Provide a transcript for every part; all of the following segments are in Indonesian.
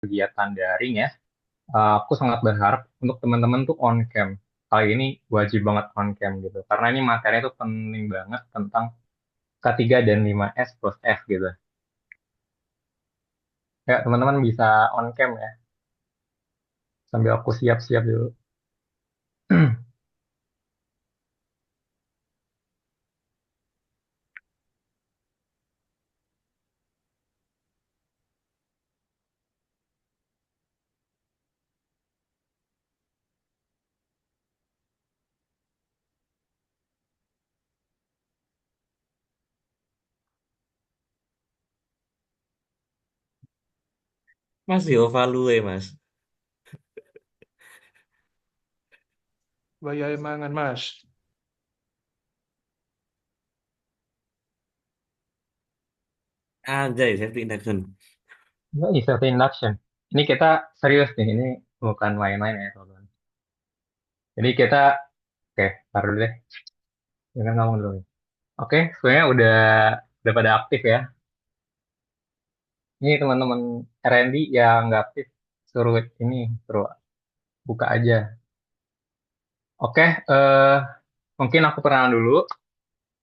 kegiatan daring ya, aku sangat berharap untuk teman-teman tuh on cam. Kali ini wajib banget on cam gitu. Karena ini materinya tuh penting banget tentang K3 dan 5S plus F gitu. Ya, teman-teman bisa on cam ya, sambil aku siap-siap dulu. Mas yo value mas. Bayar mangan mas. Anjay, safety induction. Ini self induction. Ini kita serius nih, ini bukan main-main ya teman-teman. Jadi kita, oke, taruh dulu deh. Jangan ngomong dulu. Oke, sebenarnya udah pada aktif ya. Ini teman-teman R&D yang nggak aktif, suruh ini, suruh buka aja. Oke, mungkin aku perkenalan dulu.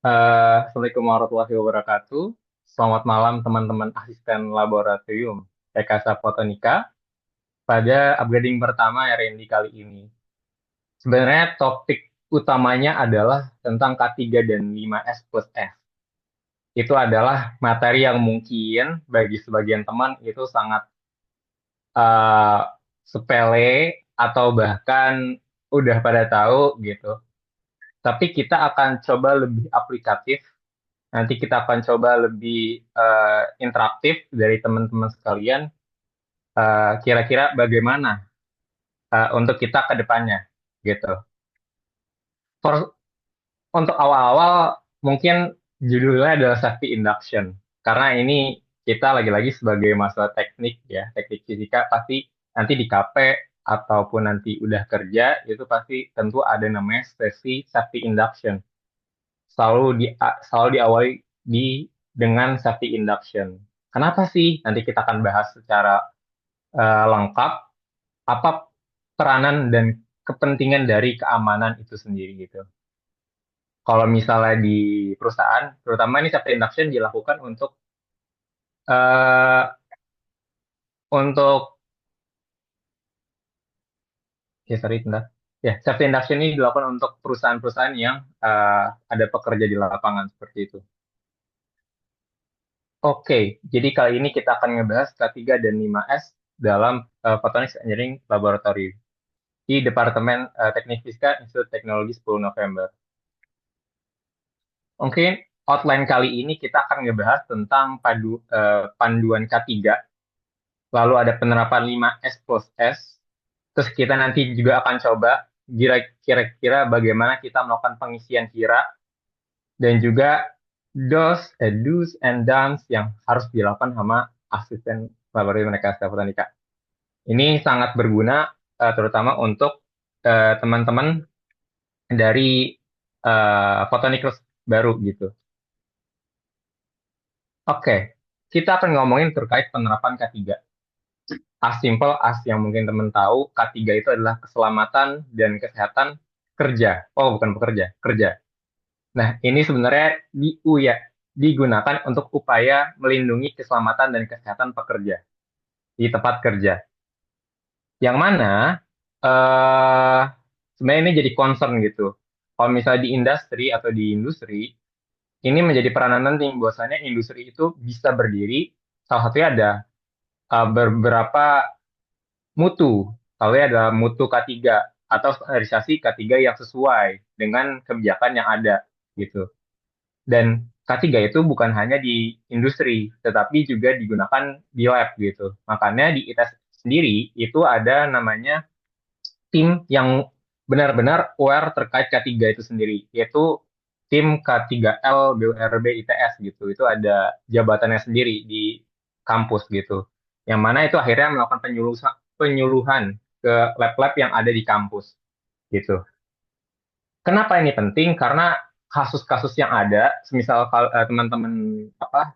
Assalamualaikum warahmatullahi wabarakatuh. Selamat malam teman-teman asisten laboratorium Rekasa Fotonika pada upgrading pertama R&D kali ini. Sebenarnya topik utamanya adalah tentang K3 dan 5S plus F. Itu adalah materi yang mungkin bagi sebagian teman itu sangat eh, sepele atau bahkan udah pada tahu gitu. Tapi kita akan coba lebih aplikatif. Nanti kita akan coba lebih interaktif dari teman-teman sekalian. Kira-kira bagaimana untuk kita ke depannya gitu. For- untuk awal-awal mungkin judulnya adalah safety induction. Karena ini kita lagi-lagi sebagai mahasiswa teknik ya, teknik fisika pasti nanti di KP ataupun nanti udah kerja itu pasti tentu ada namanya sesi safety induction. Selalu diawali dengan safety induction. Kenapa sih? Nanti kita akan bahas secara lengkap apa peranan dan kepentingan dari keamanan itu sendiri gitu. Kalau misalnya di perusahaan, terutama ini safety induction dilakukan eh, untuk ya sorry bentar. Ya, safety induction ini dilakukan untuk perusahaan-perusahaan yang ada pekerja di lapangan seperti itu. Oke, jadi kali ini kita akan ngebahas K3 dan 5S dalam Photonics Engineering Laboratory di Departemen Teknik Fisika Institut Teknologi 10 November. Mungkin outline kali ini kita akan ngebahas tentang panduan K3, lalu ada penerapan 5S plus S, terus kita nanti juga akan coba kira-kira bagaimana kita melakukan pengisian kira, dan juga do's and don'ts yang harus dilakukan sama asisten laboratorium mereka Botanika. Ini sangat berguna terutama untuk teman-teman dari fotonikers baru gitu. Oke, kita akan ngomongin terkait penerapan K3. As simple as yang mungkin teman tahu, K3 itu adalah keselamatan dan kesehatan kerja. Oh, bukan pekerja, kerja. Nah, ini sebenarnya ya, digunakan untuk upaya melindungi keselamatan dan kesehatan pekerja di tempat kerja. Yang mana eh sebenarnya ini jadi concern gitu. Kalau misalnya di industri, ini menjadi peranan penting bahwasanya industri itu bisa berdiri. Salah satunya ada beberapa mutu. Kalau ada mutu K3 atau standarisasi K3 yang sesuai dengan kebijakan yang ada gitu. Dan K3 itu bukan hanya di industri, tetapi juga digunakan di lab gitu. Makanya di ITS sendiri itu ada namanya tim yang benar-benar aware terkait K3 itu sendiri, yaitu tim K3L BURB ITS gitu. Itu ada jabatannya sendiri di kampus gitu. Yang mana itu akhirnya melakukan penyuluhan ke lab-lab yang ada di kampus gitu. Kenapa ini penting? Karena kasus-kasus yang ada, semisal teman-teman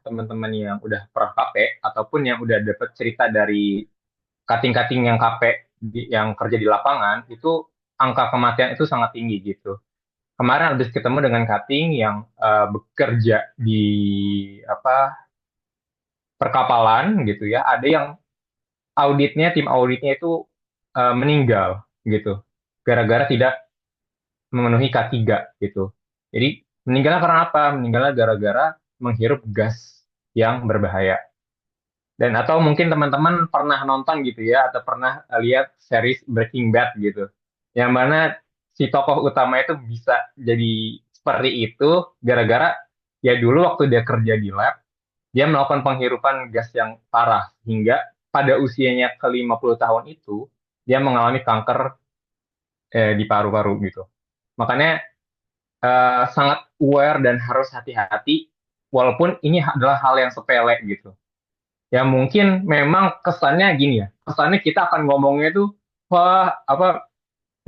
teman-teman yang udah pernah KP ataupun yang udah dapat cerita dari cutting-cutting yang KP yang kerja di lapangan itu angka kematian itu sangat tinggi gitu. Kemarin habis ketemu dengan cutting yang bekerja di apa perkapalan gitu ya. Ada yang tim auditnya itu meninggal gitu. Gara-gara tidak memenuhi K3 gitu. Jadi meninggalnya karena apa? Meninggalnya gara-gara menghirup gas yang berbahaya. Dan atau mungkin teman-teman pernah nonton gitu ya, atau pernah lihat series Breaking Bad gitu. Yang mana si tokoh utama itu bisa jadi seperti itu gara-gara ya dulu waktu dia kerja di lab, dia melakukan penghirupan gas yang parah hingga pada usianya ke 50 tahun itu dia mengalami kanker di paru-paru gitu. Makanya sangat aware dan harus hati-hati walaupun ini adalah hal yang sepele gitu. Ya mungkin memang kesannya gini ya. Kesannya kita akan ngomongnya tuh wah apa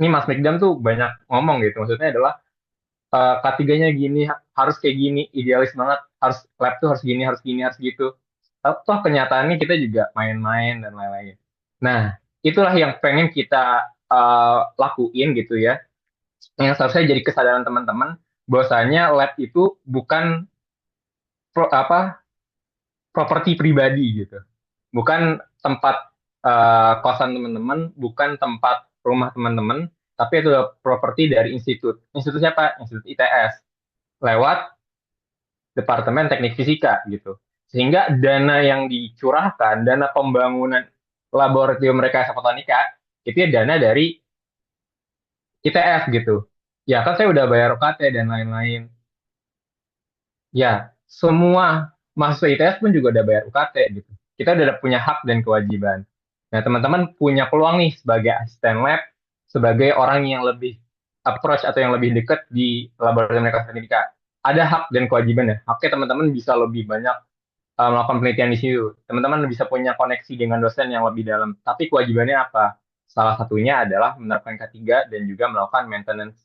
ini Mas Mikdam tuh banyak ngomong gitu. Maksudnya adalah K3-nya gini, harus kayak gini, idealis banget, harus lab tuh harus gini, harus gini, harus gitu. Toh kenyataannya kita juga main-main dan lain-lain. Nah, itulah yang pengen kita lakuin gitu ya. Yang seharusnya jadi kesadaran teman-teman bahwasanya lab itu bukan apa properti pribadi gitu. Bukan tempat kosan teman-teman, bukan tempat rumah teman-teman, tapi itu adalah properti dari institut. Institut siapa? Institut ITS. Lewat Departemen Teknik Fisika gitu. Sehingga dana yang dicurahkan, dana pembangunan laboratorium rekayasa fotonika, itu ya dana dari ITS gitu. Ya kan saya udah bayar UKT dan lain-lain. Ya, semua mahasiswa ITS pun juga udah bayar UKT gitu. Kita udah punya hak dan kewajiban. Nah, teman-teman punya peluang nih sebagai asisten lab, sebagai orang yang lebih approach atau yang lebih dekat di laboratorium mekatronika. Ada hak dan kewajiban ya. Haknya teman-teman bisa lebih banyak melakukan penelitian di situ. Teman-teman bisa punya koneksi dengan dosen yang lebih dalam. Tapi kewajibannya apa? Salah satunya adalah menerapkan K3 dan juga melakukan maintenance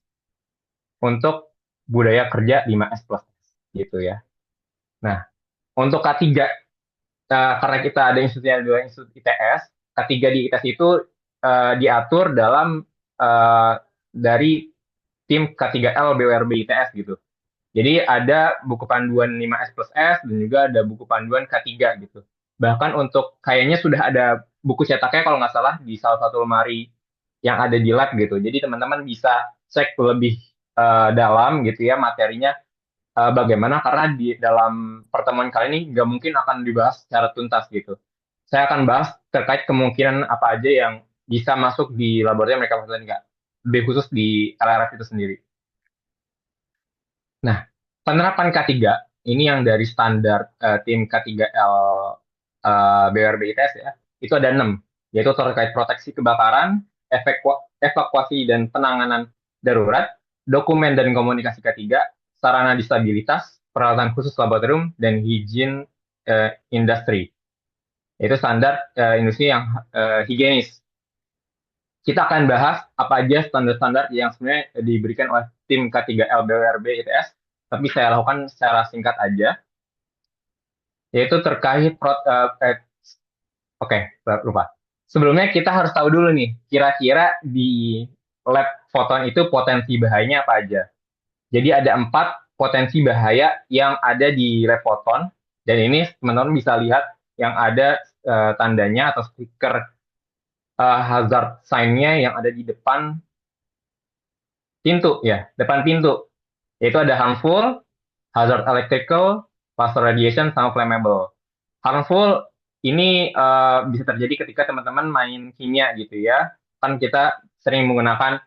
untuk budaya kerja 5S plus gitu ya. Nah, untuk K3, karena kita ada institutnya dua institut ITS, K3 di ITS itu diatur dalam eh, dari tim K3L BWRB ITS gitu. Jadi ada buku panduan 5S plus S dan juga ada buku panduan K3 gitu. Bahkan untuk kayaknya sudah ada buku cetaknya kalau nggak salah di salah satu lemari yang ada di lab gitu. Jadi teman-teman bisa cek lebih dalam gitu ya materinya bagaimana karena di dalam pertemuan kali ini nggak mungkin akan dibahas secara tuntas gitu. Saya akan bahas terkait kemungkinan apa aja yang bisa masuk di laboratorium mereka nggak lebih khusus di LRF itu sendiri. Nah, penerapan K3 ini yang dari standar tim K3L BRB ITS ya, itu ada 6, yaitu terkait proteksi kebakaran, evakuasi dan penanganan darurat, dokumen dan komunikasi K3, sarana disabilitas, peralatan khusus laboratorium, dan higien industri. Itu standar industri yang higienis. Kita akan bahas apa aja standar-standar yang sebenarnya diberikan oleh tim K3L BWRB ITS, tapi saya lakukan secara singkat aja, yaitu terkait oke, lupa. Sebelumnya kita harus tahu dulu nih, kira-kira di lab foton itu potensi bahayanya apa aja. Jadi ada 4 potensi bahaya yang ada di lab foton, dan ini teman-teman bisa lihat yang ada tandanya atau stiker hazard sign-nya yang ada di depan pintu ya, depan pintu. Yaitu ada harmful, hazard electrical, laser radiation, sama flammable. Harmful ini bisa terjadi ketika teman-teman main kimia gitu ya. Kan kita sering menggunakan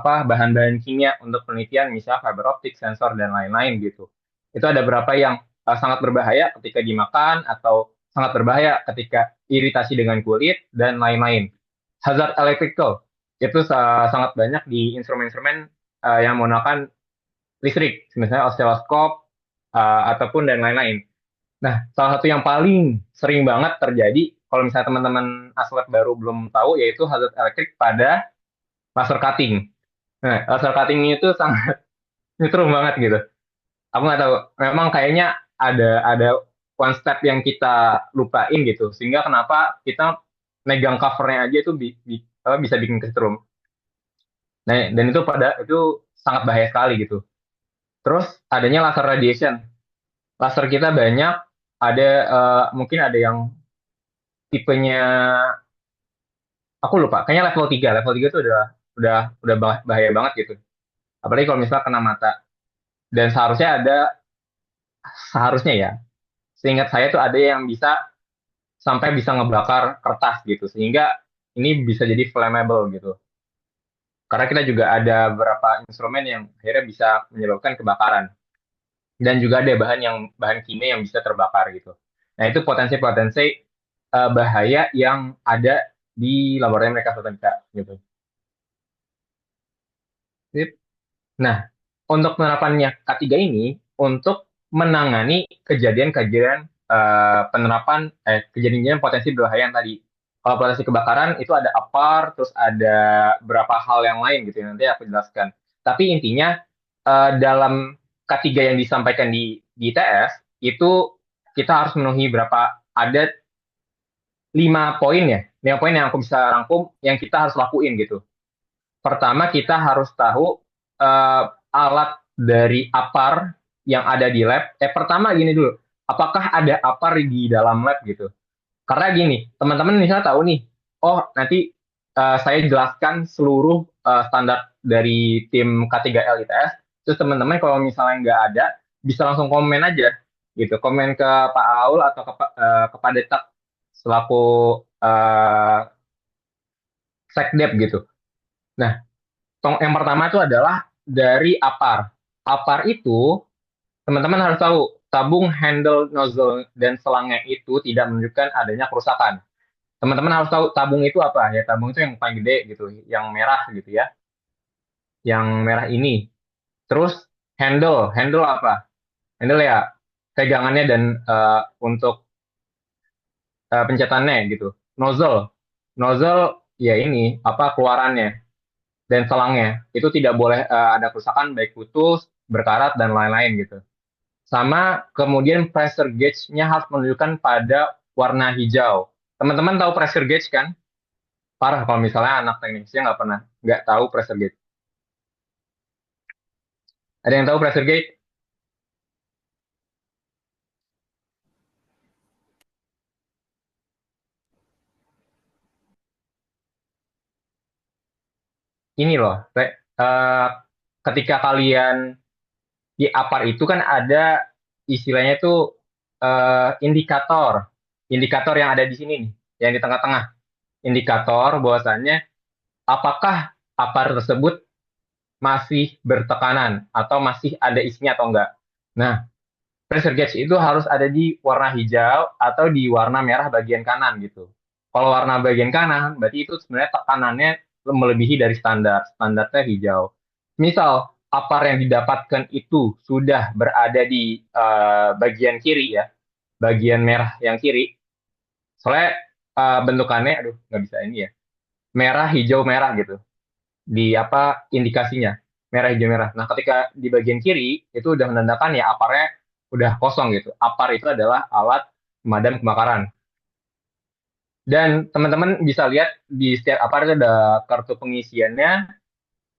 bahan-bahan kimia untuk penelitian, misalnya fiber optik, sensor, dan lain-lain gitu. Itu ada beberapa yang sangat berbahaya ketika dimakan atau sangat berbahaya ketika iritasi dengan kulit dan lain-lain. Hazard electrical itu sangat banyak di instrumen-instrumen yang menggunakan listrik, misalnya osiloskop ataupun dan lain-lain. Nah, salah satu yang paling sering banget terjadi kalau misalnya teman-teman aslab baru belum tahu yaitu hazard elektrik pada laser cutting. Nah, laser cutting itu sangat nyetrum banget gitu. Aku nggak tahu, memang kayaknya ada one step yang kita lupain gitu, sehingga kenapa kita megang covernya aja itu bisa bikin kesetrum. Nah, dan itu sangat bahaya sekali gitu. Terus adanya laser radiation. Laser kita banyak, ada mungkin ada yang tipenya aku lupa, kayaknya level 3. Level 3 itu udah bahaya banget gitu. Apalagi kalau misalnya kena mata. Dan seharusnya ya, seingat saya tuh ada yang sampai bisa ngebakar kertas gitu. Sehingga ini bisa jadi flammable gitu. Karena kita juga ada beberapa instrumen yang akhirnya bisa menyebabkan kebakaran. Dan juga ada bahan kimia yang bisa terbakar gitu. Nah, itu potensi-potensi bahaya yang ada di laboratorium Mekatronika gitu. Sip. Nah, untuk penerapannya K3 ini untuk menangani kejadian-kejadian kejadian potensi berbahaya yang tadi. Kalau potensi kebakaran itu ada APAR, terus ada beberapa hal yang lain gitu nanti aku jelaskan. Tapi intinya dalam K3 yang disampaikan di ITS itu kita harus memenuhi ada 5 poin ya. 5 poin yang aku bisa rangkum yang kita harus lakuin gitu. Pertama, kita harus tahu eh, alat dari APAR yang ada di lab. Pertama gini dulu, apakah ada APAR di dalam lab gitu? Karena gini, teman-teman misalnya tahu nih, oh nanti saya jelaskan seluruh standar dari tim K3L ITS, terus teman-teman kalau misalnya nggak ada, bisa langsung komen aja gitu, komen ke Pak Aul atau kepada Tak selaku eh, Sekdep gitu. Nah, yang pertama itu adalah dari APAR. APAR itu teman-teman harus tahu tabung handle nozzle dan selangnya itu tidak menunjukkan adanya kerusakan. Teman-teman harus tahu tabung itu apa ya, tabung itu yang paling gede gitu, yang merah gitu ya, yang merah ini. Terus handle apa? Handle ya pegangannya dan untuk pencetannya gitu. Nozzle, nozzle ya ini apa keluarannya dan selangnya itu tidak boleh ada kerusakan baik putus, berkarat dan lain-lain gitu. Sama kemudian pressure gauge-nya harus menunjukkan pada warna hijau. Teman-teman tahu pressure gauge kan? Parah kalau misalnya anak tekniknya nggak tahu pressure gauge. Ada yang tahu pressure gauge? Ini loh, ketika kalian di APAR itu kan ada istilahnya tuh indikator, indikator yang ada di sini nih, yang di tengah-tengah, indikator bahwasannya apakah APAR tersebut masih bertekanan atau masih ada isinya atau enggak. Nah, pressure gauge itu harus ada di warna hijau atau di warna merah bagian kanan gitu. Kalau warna bagian kanan, berarti itu sebenarnya tekanannya melebihi dari standar. Standarnya hijau. Misal, apar yang didapatkan itu sudah berada di bagian kiri ya, bagian merah yang kiri. Soalnya bentukannya, aduh nggak bisa ini ya, merah, hijau, merah gitu. Di apa indikasinya, merah, hijau, merah. Nah, ketika di bagian kiri, itu udah menandakan ya aparnya udah kosong gitu. Apar itu adalah alat pemadam kebakaran. Dan teman-teman bisa lihat di setiap apar itu ada kartu pengisiannya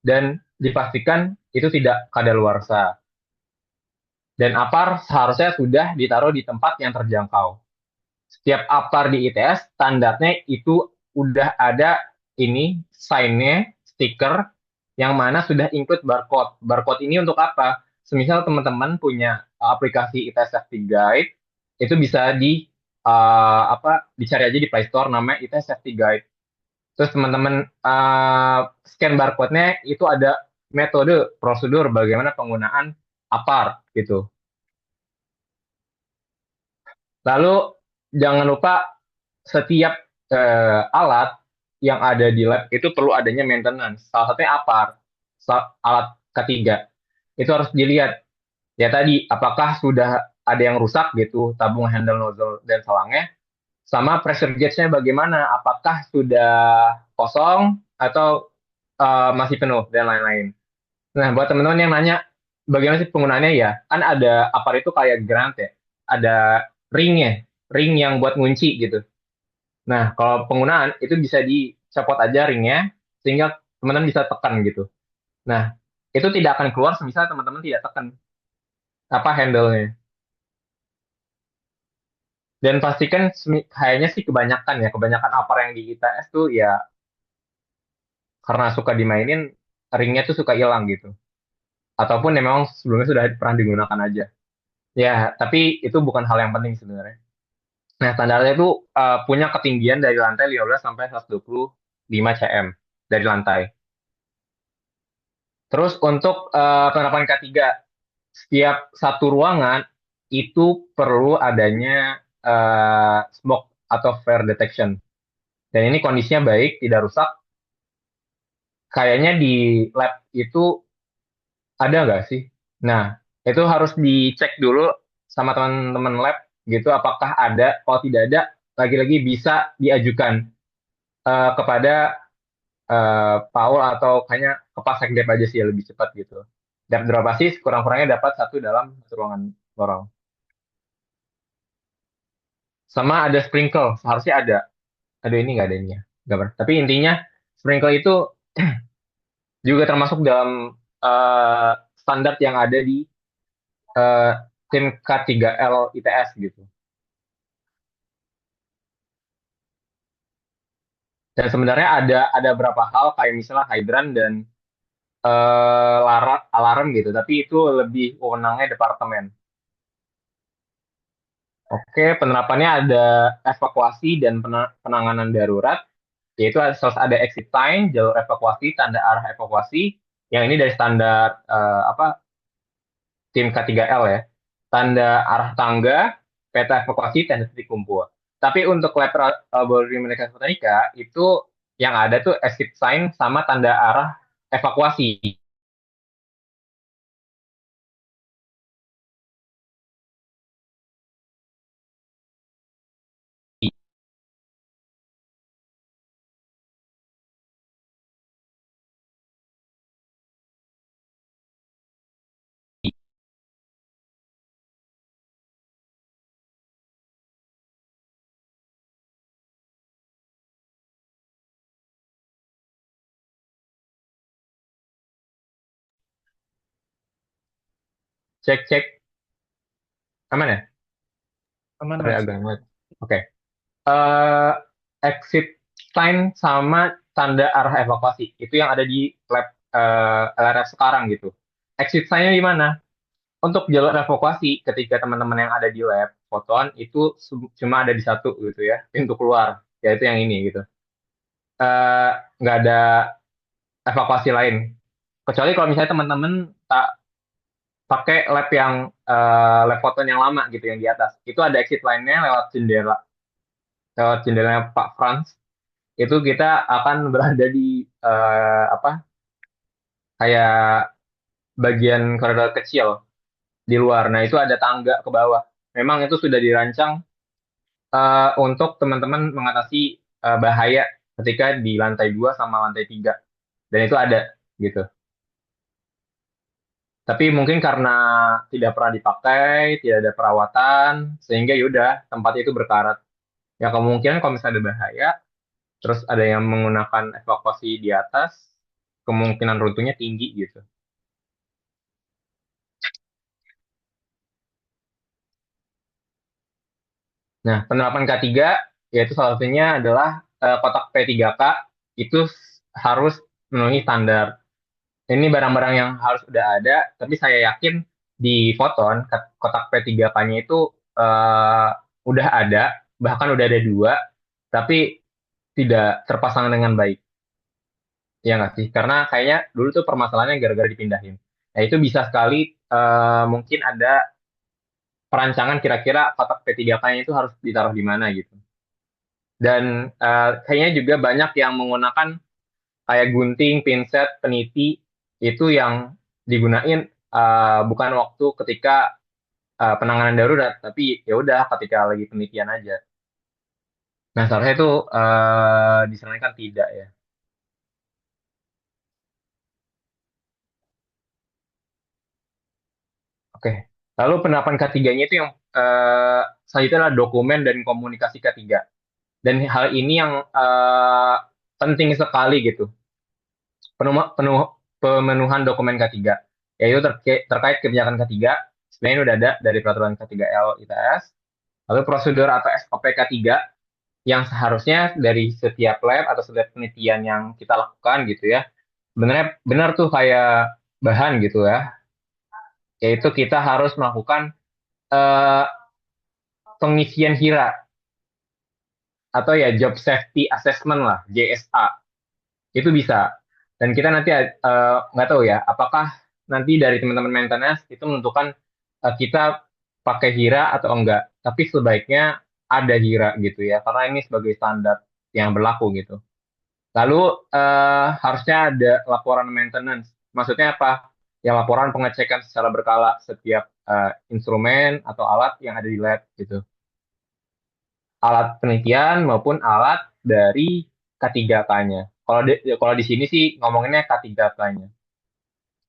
dan dipastikan itu tidak kadaluarsa. Dan apar seharusnya sudah ditaruh di tempat yang terjangkau. Setiap apar di ITS standarnya itu udah ada ini sign-nya, stiker yang mana sudah include barcode. Barcode ini untuk apa? Semisal teman-teman punya aplikasi ITS Safety Guide, itu bisa dicari aja di Play Store namanya ITS Safety Guide. Terus teman-teman scan barcode-nya itu ada metode prosedur bagaimana penggunaan APAR gitu. Lalu jangan lupa setiap alat yang ada di lab itu perlu adanya maintenance. Salah satunya APAR, alat ketiga. Itu harus dilihat. Ya tadi, apakah sudah ada yang rusak gitu, tabung handle nozzle dan selangnya, sama pressure gauge-nya bagaimana, apakah sudah kosong atau masih penuh dan lain-lain. Nah, buat teman-teman yang nanya, bagaimana sih penggunaannya ya? Kan ada APAR itu kayak granat ya, ada ringnya, ring yang buat ngunci gitu. Nah, kalau penggunaan itu bisa dicopot aja ringnya sehingga teman-teman bisa tekan gitu. Nah, itu tidak akan keluar semisal teman-teman tidak tekan apa handle-nya. Dan pastikan kayaknya sih kebanyakan ya, kebanyakan upper yang di ITS tuh ya karena suka dimainin ringnya tuh suka hilang gitu. Ataupun ya memang sebelumnya sudah pernah digunakan aja. Ya, tapi itu bukan hal yang penting sebenarnya. Nah, standarnya itu punya ketinggian dari lantai 15 sampai 125 cm dari lantai. Terus untuk penerapan K3, setiap satu ruangan itu perlu adanya smoke atau flare detection. Dan ini kondisinya baik, tidak rusak. Kayaknya di lab itu ada nggak sih? Nah, itu harus dicek dulu sama teman-teman lab gitu, apakah ada. Kalau tidak ada, lagi-lagi bisa diajukan kepada Paul atau kayaknya ke Sekdep aja sih ya, lebih cepat gitu. Dapat berapa sih? Kurang-kurangnya dapat satu dalam satu ruangan lorong. Sama ada sprinkle, seharusnya ada. Aduh ini nggak ada ininya. Gambar. Tapi intinya sprinkle itu juga termasuk dalam standar yang ada di eh, tim K3L ITS gitu. Dan sebenarnya ada beberapa hal kayak misalnya hydran dan alarm gitu, tapi itu lebih wewenangnya departemen. Oke, penerapannya ada evakuasi dan penanganan darurat, yaitu ada exit sign, jalur evakuasi, tanda arah evakuasi. Yang ini dari standar apa tim K3L ya. Tanda arah tangga, peta evakuasi, tanda titik kumpul. Tapi untuk lab laboratorium mekatronika itu yang ada tuh exit sign sama tanda arah evakuasi. Cek cek aman ya? Aman, Sorry Mas. agak ngelag. Oke. eh Exit sign sama tanda arah evakuasi itu yang ada di lab LRF sekarang gitu. Exit sign-nya di mana? Untuk jalur evakuasi ketika teman-teman yang ada di lab foton itu cuma ada di satu gitu ya, pintu keluar, yaitu yang ini gitu. Eh, nggak ada evakuasi lain. Kecuali kalau misalnya teman-teman tak pakai lab yang lab foton yang lama gitu yang di atas. Itu ada exit line-nya lewat jendelanya Pak Franz. Itu kita akan berada di apa kayak bagian koridor kecil di luar. Nah, itu ada tangga ke bawah. Memang itu sudah dirancang untuk teman-teman mengatasi bahaya ketika di lantai 2 sama lantai 3. Dan itu ada gitu. Tapi mungkin karena tidak pernah dipakai, tidak ada perawatan, sehingga yaudah tempat itu berkarat. Ya kemungkinan kalau misalnya ada bahaya, terus ada yang menggunakan evakuasi di atas, kemungkinan runtuhnya tinggi gitu. Nah, penerapan K3 yaitu salah satunya adalah kotak P3K itu harus memenuhi standar. Ini barang-barang yang harus udah ada, tapi saya yakin di Foton kotak P3K-nya itu eh, udah ada, bahkan udah ada dua, tapi tidak terpasang dengan baik. Ya nggak sih? Karena kayaknya dulu tuh permasalahannya gara-gara dipindahin. Nah, itu bisa sekali mungkin ada perancangan kira-kira kotak P3K-nya itu harus ditaruh di mana gitu. Dan kayaknya juga banyak yang menggunakan kayak gunting, pinset, peniti itu yang digunain bukan waktu ketika penanganan darurat, tapi ya udah ketika lagi penelitian aja. Nah, seharusnya itu disarankan tidak ya. Oke. Lalu penerapan K3-nya itu yang selanjutnya adalah dokumen dan komunikasi K3. Dan hal ini yang penting sekali gitu, pemenuhan dokumen K3, yaitu terkait kebijakan K3. Sebenarnya ini udah ada dari peraturan K3L ITS. Lalu prosedur atau SOP K3 yang seharusnya dari setiap lab atau setiap penelitian yang kita lakukan gitu ya, sebenarnya benar tuh kayak bahan gitu ya, yaitu kita harus melakukan eh, pengisian HIRA atau ya Job Safety Assessment lah, JSA. Itu bisa. Dan kita nanti nggak tahu ya, apakah nanti dari teman-teman maintenance itu menentukan kita pakai HIRA atau enggak. Tapi sebaiknya ada HIRA gitu ya, karena ini sebagai standar yang berlaku gitu. Lalu harusnya ada laporan maintenance. Maksudnya apa? Ya laporan pengecekan secara berkala setiap instrumen atau alat yang ada di lab gitu. Alat penelitian maupun alat dari K3K-nya. Kalau di sini sih ngomonginnya K3K-nya.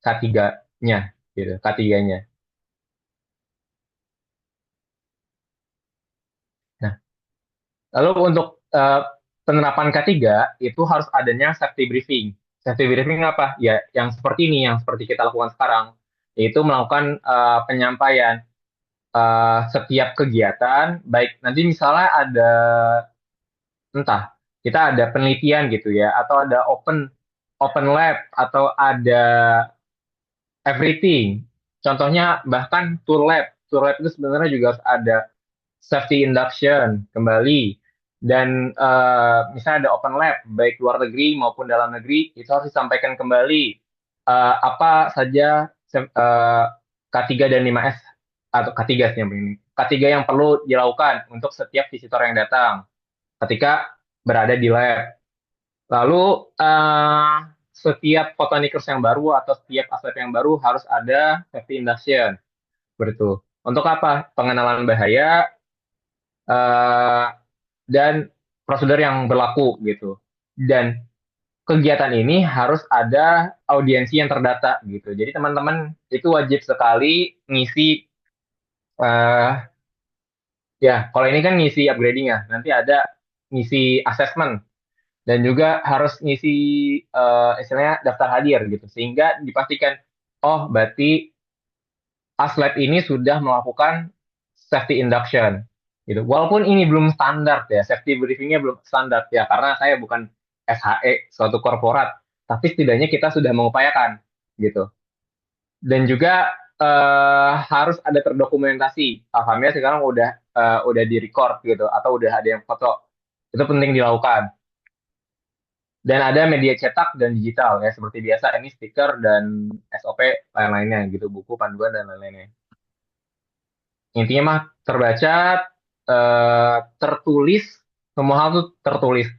K3-nya gitu, K3-nya. Nah, lalu untuk penerapan K3 itu harus adanya safety briefing. Safety briefing apa? Ya, yang seperti ini, yang seperti kita lakukan sekarang, yaitu melakukan penyampaian setiap kegiatan, baik nanti misalnya ada entah kita ada penelitian gitu ya, atau ada open open lab atau ada everything. Contohnya bahkan tour lab. Tour lab itu sebenarnya juga harus ada safety induction kembali. Dan misalnya ada open lab, baik luar negeri maupun dalam negeri, itu harus disampaikan kembali apa saja K3 dan 5S atau K3 sih yang ini. K3 yang perlu dilakukan untuk setiap visitor yang datang ketika berada di lab. Lalu setiap botanikers yang baru atau setiap aslep yang baru harus ada safety induction. Begitu. Untuk apa? Pengenalan bahaya eh, dan prosedur yang berlaku gitu. Dan kegiatan ini harus ada audiensi yang terdata gitu. Jadi teman-teman itu wajib sekali ngisi ya, kalau ini kan ngisi upgrading ya. Nanti ada ngisi assessment dan juga harus ngisi istilahnya daftar hadir gitu sehingga dipastikan oh berarti aslab ini sudah melakukan safety induction gitu walaupun ini belum standar ya safety briefingnya belum standar ya karena saya bukan SHE suatu korporat tapi setidaknya kita sudah mengupayakan gitu dan juga harus ada terdokumentasi alhamdulillah sekarang udah di record gitu atau udah ada yang foto itu penting dilakukan. Dan ada media cetak dan digital ya seperti biasa ini stiker dan SOP lain-lainnya gitu buku panduan dan lain-lainnya. Intinya mah terbaca, tertulis, semua hal tuh tertulis.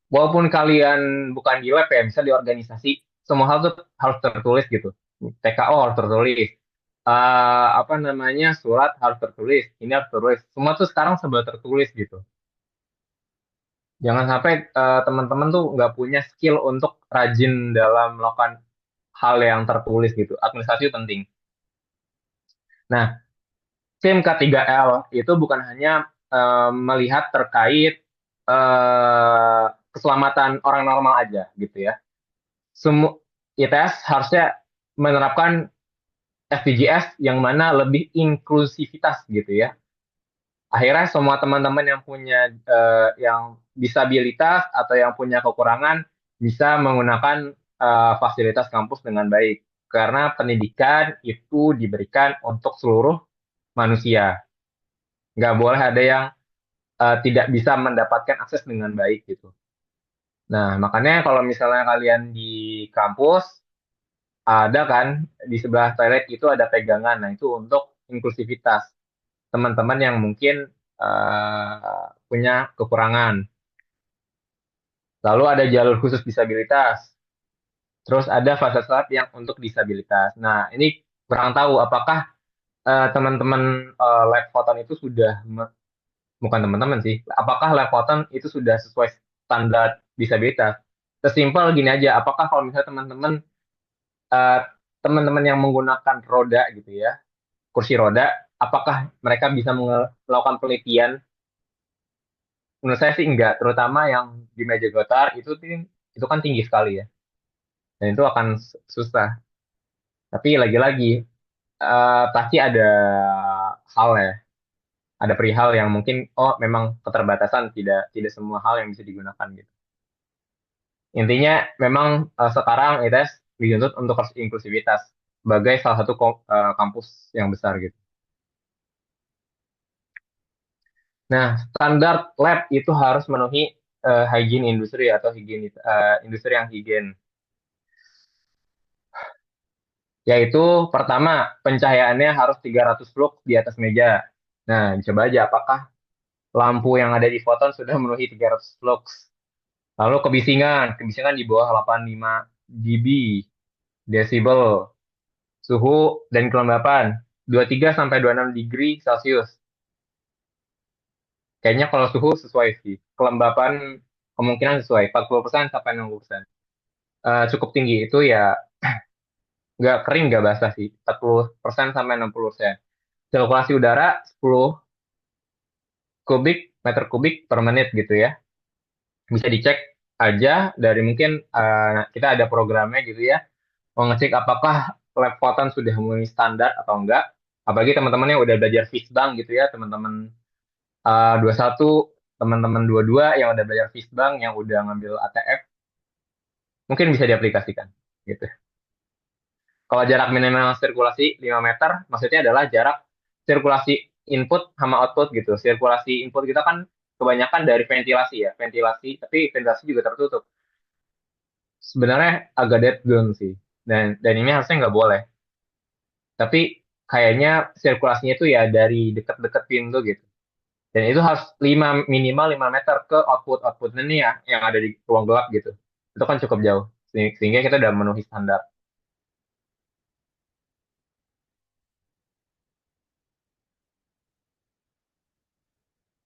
Walaupun kalian bukan di lab ya, bisa di organisasi, semua hal tuh harus tertulis gitu. TKO harus tertulis. Apa namanya surat harus tertulis. Ini harus tertulis. Semua tuh sekarang serba tertulis gitu. Jangan sampai teman-teman tuh nggak punya skill untuk rajin dalam melakukan hal yang tertulis gitu. Administrasi penting. Nah, SIM K3L itu bukan hanya melihat terkait keselamatan orang normal aja gitu ya. Semua ITS harusnya menerapkan SDGs yang mana lebih inklusivitas gitu ya. Akhirnya semua teman-teman yang punya yang disabilitas atau yang punya kekurangan bisa menggunakan fasilitas kampus dengan baik karena pendidikan itu diberikan untuk seluruh manusia. Nggak boleh ada yang tidak bisa mendapatkan akses dengan baik gitu. Nah, makanya kalau misalnya kalian di kampus ada kan di sebelah toilet itu ada pegangan. Nah, itu untuk inklusivitas teman-teman yang mungkin punya kekurangan. Lalu ada jalur khusus disabilitas. Terus ada fase lab yang untuk disabilitas. Nah, ini kurang tahu apakah teman-teman lab Photon itu sudah bukan teman-teman sih. Apakah lab Photon itu sudah sesuai standar disabilitas? Sesimpel gini aja, apakah kalau misalnya eh, teman-teman yang menggunakan roda gitu ya, kursi roda, apakah mereka bisa melakukan penelitian menurut saya sih enggak, terutama yang di meja gotar itu kan tinggi sekali ya, dan itu akan susah. Tapi lagi-lagi pasti ada hal ya, ada perihal yang mungkin oh memang keterbatasan, tidak tidak semua hal yang bisa digunakan gitu. Intinya memang sekarang ITS dituntut untuk inklusivitas sebagai salah satu kampus yang besar gitu. Nah, standar lab itu harus memenuhi hygiene industri atau industri yang higien, yaitu pertama pencahayaannya harus 300 lux di atas meja. Nah, coba aja apakah lampu yang ada di foton sudah memenuhi 300 lux. Lalu kebisingan di bawah 85 dB desibel, suhu dan kelembapan 23 sampai 26 degree Celcius. Kayaknya kalau suhu sesuai sih. Kelembapan kemungkinan sesuai 40% sampai 60%. Cukup tinggi itu ya nggak kering nggak basah sih. 40% sampai 60%. Sirkulasi udara 10 kubik meter kubik per menit gitu ya. Bisa dicek aja dari mungkin kita ada programnya gitu ya. Mau ngecek apakah lab Photon sudah memenuhi standar atau enggak. Apalagi teman-teman yang udah belajar Fishbang gitu ya, teman-teman 21, teman-teman 22 yang udah belajar Fishbang, yang udah ngambil ATF, mungkin bisa diaplikasikan gitu. Kalau jarak minimal sirkulasi 5 meter, maksudnya adalah jarak sirkulasi input sama output gitu. Sirkulasi input kita kan kebanyakan dari ventilasi ya, ventilasi, tapi ventilasi juga tertutup. Sebenarnya agak dead zone sih, dan ini harusnya nggak boleh. Tapi kayaknya sirkulasinya itu ya dari dekat-dekat pintu gitu. Dan itu harus minimal 5 meter ke output ini ya, yang ada di ruang gelap gitu. Itu kan cukup jauh. Sehingga kita udah memenuhi standar.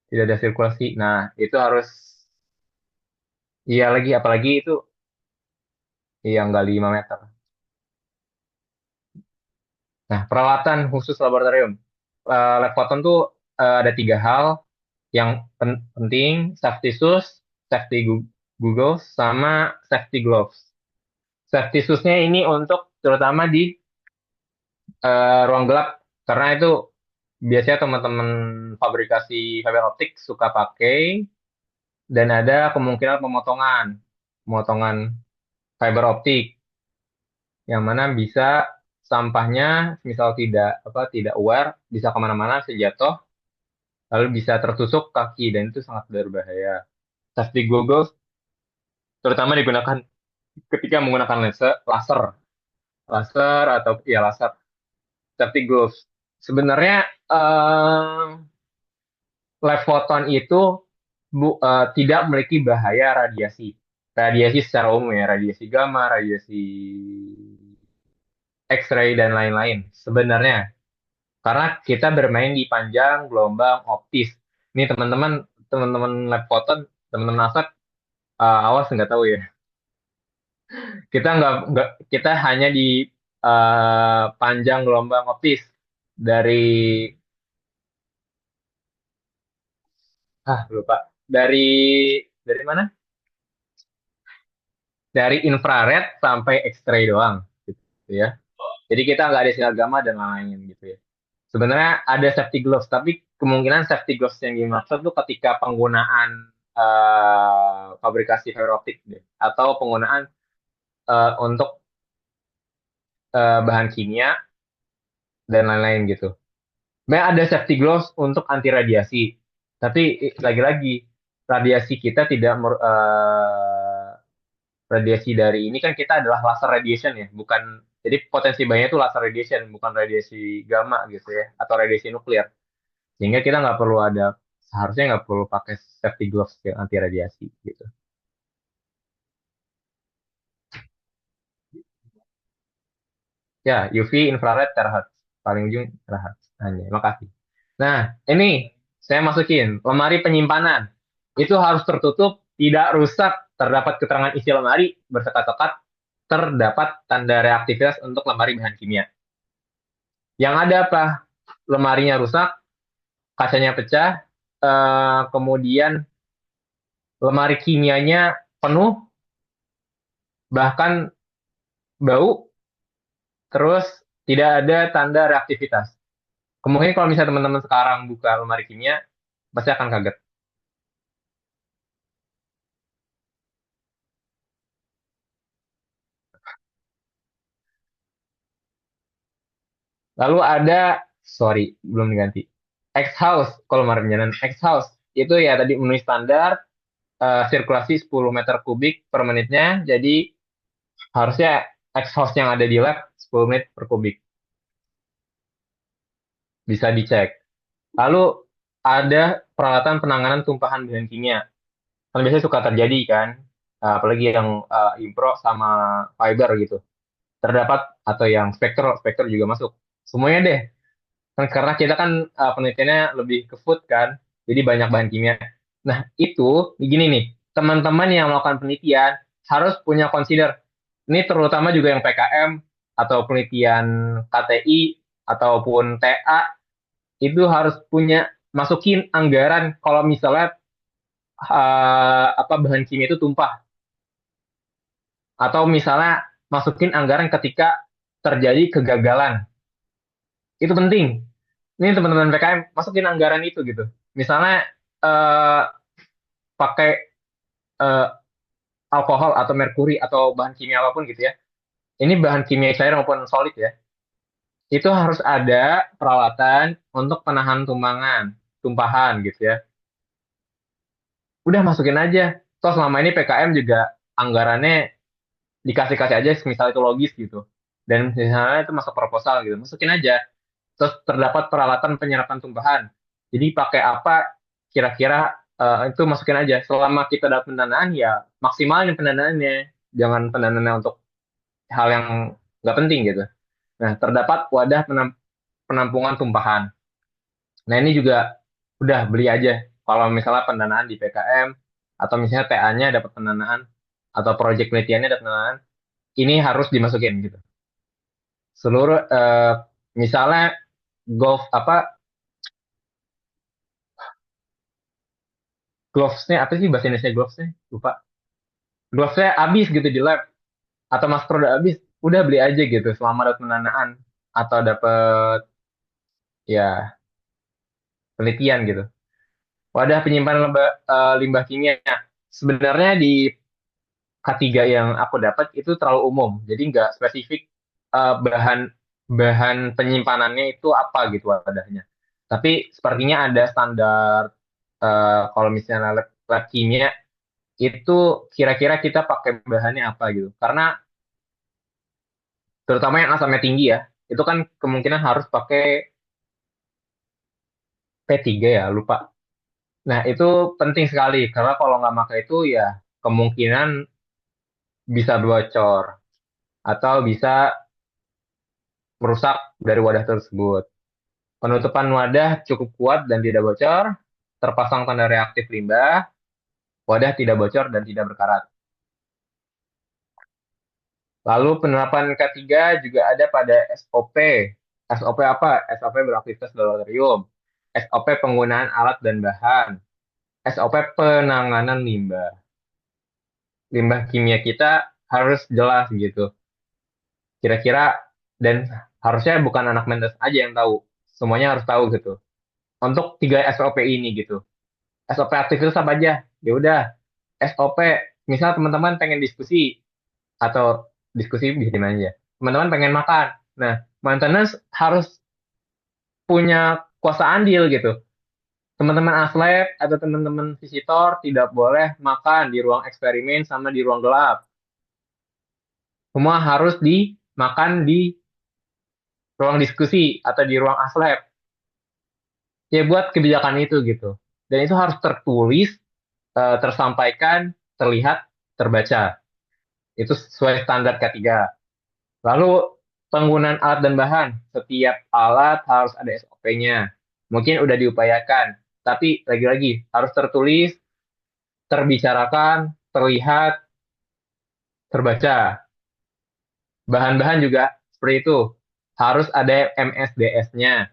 Tidak ada sirkulasi. Nah, itu harus, iya lagi, apalagi itu yang nggak 5 meter. Nah, peralatan khusus laboratorium. Lab photon tuh ada tiga hal yang penting, safety shoes, safety Google, sama safety gloves. Safety shoes-nya ini untuk terutama di ruang gelap, karena itu biasanya teman-teman fabrikasi fiber optik suka pakai, dan ada kemungkinan pemotongan fiber optik yang mana bisa sampahnya misal tidak aware bisa kemana-mana, bisa jatuh, lalu bisa tertusuk kaki, dan itu sangat berbahaya. Safety goggles terutama digunakan ketika menggunakan laser, atau ya laser. Safety gloves sebenarnya eh, lab photon itu tidak memiliki bahaya radiasi. Radiasi secara umum ya, radiasi gamma, radiasi X-ray dan lain-lain. Sebenarnya karena kita bermain di panjang gelombang optis. Ini teman-teman lab photon, teman-teman asap, awas nggak tahu ya. Kita nggak kita hanya di panjang gelombang optis dari lupa, dari mana? Dari infrared sampai X-ray doang gitu ya. Jadi kita nggak ada sinar gamma dan lain-lain gitu ya. Sebenarnya ada safety gloves, tapi kemungkinan safety gloves yang dimaksud tuh ketika penggunaan fabrikasi fiber optik deh, atau penggunaan untuk bahan kimia dan lain-lain gitu. Sebenarnya ada safety gloves untuk anti radiasi, tapi lagi-lagi radiasi kita tidak radiasi dari ini kan kita adalah laser radiation ya, bukan, jadi potensi bahayanya itu laser radiation, bukan radiasi gamma gitu ya, atau radiasi nuklir. Sehingga kita nggak perlu seharusnya nggak perlu pakai safety gloves yang anti radiasi gitu. Ya, UV, infrared, terahertz. Paling ujung terahertz. Hanya, makasih. Nah, ini saya masukin lemari penyimpanan. Itu harus tertutup, tidak rusak, terdapat keterangan isi lemari, bersekat-sekat, terdapat tanda reaktivitas untuk lemari bahan kimia. Yang ada apa? Lemarinya rusak, kacanya pecah, kemudian lemari kimianya penuh, bahkan bau, terus tidak ada tanda reaktivitas. Kemungkinan kalau misalnya teman-teman sekarang buka lemari kimia, pasti akan kaget. Lalu ada, sorry, belum diganti. X-House, kalau lemari penyimpanan X-House, itu ya tadi memenuhi standar, sirkulasi 10 meter kubik per menitnya, jadi harusnya X-House yang ada di lab 10 menit per kubik. Bisa dicek. Lalu ada peralatan penanganan tumpahan bahan kimia. Kan biasanya suka terjadi kan, apalagi yang impro sama fiber gitu. Terdapat atau yang spektro juga masuk. Semuanya deh. Kan karena kita kan penelitiannya lebih ke food kan, jadi banyak bahan kimia. Nah, itu gini nih, teman-teman yang melakukan penelitian harus punya consider. Ini terutama juga yang PKM atau penelitian KTI ataupun TA itu harus punya masukin anggaran kalau misalnya apa bahan kimia itu tumpah atau misalnya masukin anggaran ketika terjadi kegagalan. Itu penting. Ini teman-teman PKM masukin anggaran itu gitu. Misalnya eh, pakai eh, alkohol atau merkuri atau bahan kimia apapun gitu ya. Ini bahan kimia cair maupun solid ya. Itu harus ada peralatan untuk penahan tumpahan gitu ya. Udah masukin aja. Toh selama ini PKM juga anggarannya dikasih-kasih aja misal itu logis gitu. Dan misalnya itu masuk proposal gitu. Masukin aja. Terus terdapat peralatan penyerapan tumpahan. Jadi pakai apa kira-kira itu masukin aja. Selama kita dapat pendanaan ya maksimalin pendanaannya. Jangan pendanaannya untuk hal yang nggak penting gitu. Nah, terdapat wadah penampungan tumpahan. Nah, ini juga udah beli aja. Kalau misalnya pendanaan di PKM atau misalnya TA-nya dapat pendanaan atau proyek penelitiannya dapat pendanaan, ini harus dimasukin gitu. Seluruh misalnya golf apa glovesnya apa sih bahasa Indonesia glovesnya lupa glovesnya habis gitu di lab atau masker udah habis udah beli aja gitu selama dapat pendanaan atau dapat ya penelitian gitu. Wadah penyimpanan limbah kimia sebenarnya di K3 yang aku dapat itu terlalu umum jadi nggak spesifik bahan bahan penyimpanannya itu apa gitu wadahnya, tapi sepertinya ada standar kalau misalnya lab kimia itu kira-kira kita pakai bahannya apa gitu. Karena terutama yang asamnya tinggi ya, itu kan kemungkinan harus pakai P3 ya, lupa. Nah, itu penting sekali karena kalau nggak pakai itu ya kemungkinan bisa bocor atau bisa merusak dari wadah tersebut. Penutupan wadah cukup kuat dan tidak bocor, terpasang tanda reaktif limbah, wadah tidak bocor dan tidak berkarat. Lalu penerapan ketiga juga ada pada SOP. SOP apa? SOP beraktivitas laboratorium. SOP penggunaan alat dan bahan. SOP penanganan limbah. Limbah kimia kita harus jelas gitu. Kira-kira dan harusnya bukan anak Mentes aja yang tahu. Semuanya harus tahu gitu. Untuk tiga SOP ini gitu. SOP aktivitas apa aja? Ya udah. SOP misal teman-teman pengen diskusi atau diskusi bisa di mana aja. Teman-teman pengen makan. Nah, maintenance harus punya kuasa andil gitu. Teman-teman aslab atau teman-teman visitor tidak boleh makan di ruang eksperimen sama di ruang gelap. Semua harus dimakan di ruang diskusi atau di ruang aslab. Ya buat kebijakan itu gitu. Dan itu harus tertulis, tersampaikan, terlihat, terbaca. Itu sesuai standar ketiga. Lalu penggunaan alat dan bahan. Setiap alat harus ada SOP-nya. Mungkin udah diupayakan, tapi lagi-lagi harus tertulis, terbicarakan, terlihat, terbaca. Bahan-bahan juga seperti itu. Harus ada MSDS-nya.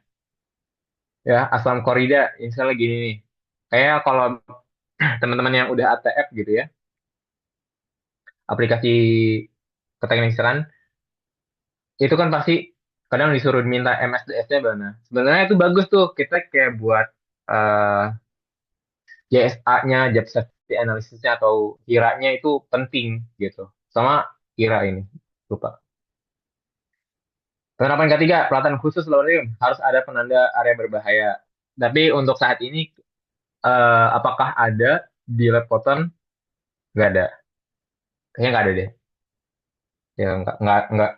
Ya, asam klorida. Misalnya gini nih. Kayak kalau teman-teman yang udah ATF gitu ya, aplikasi keteknikian, itu kan pasti kadang disuruh minta MSDS-nya mana. Sebenarnya itu bagus tuh, kita kayak buat eh, JSA-nya, Job Safety Analysis-nya atau kiranya itu penting gitu. Sama kira ini, lupa. Penerapan ketiga, pelatihan khusus laboratorium harus ada penanda area berbahaya. Tapi untuk saat ini, apakah ada di lab Cotton? Nggak ada. Kayaknya nggak ada deh. Ya,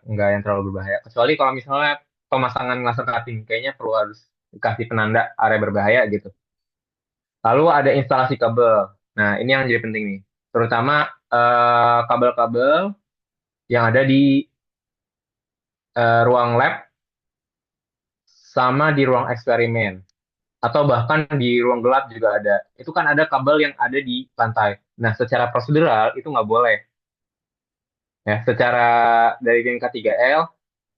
nggak yang terlalu berbahaya. Kecuali kalau misalnya pemasangan laser cutting, kayaknya perlu harus dikasih penanda area berbahaya gitu. Lalu ada instalasi kabel. Nah, ini yang jadi penting nih. Terutama kabel-kabel yang ada di ruang lab sama di ruang eksperimen. Atau bahkan di ruang gelap juga ada. Itu kan ada kabel yang ada di lantai. Nah, secara prosedural itu nggak boleh. Ya, secara dari BMK 3L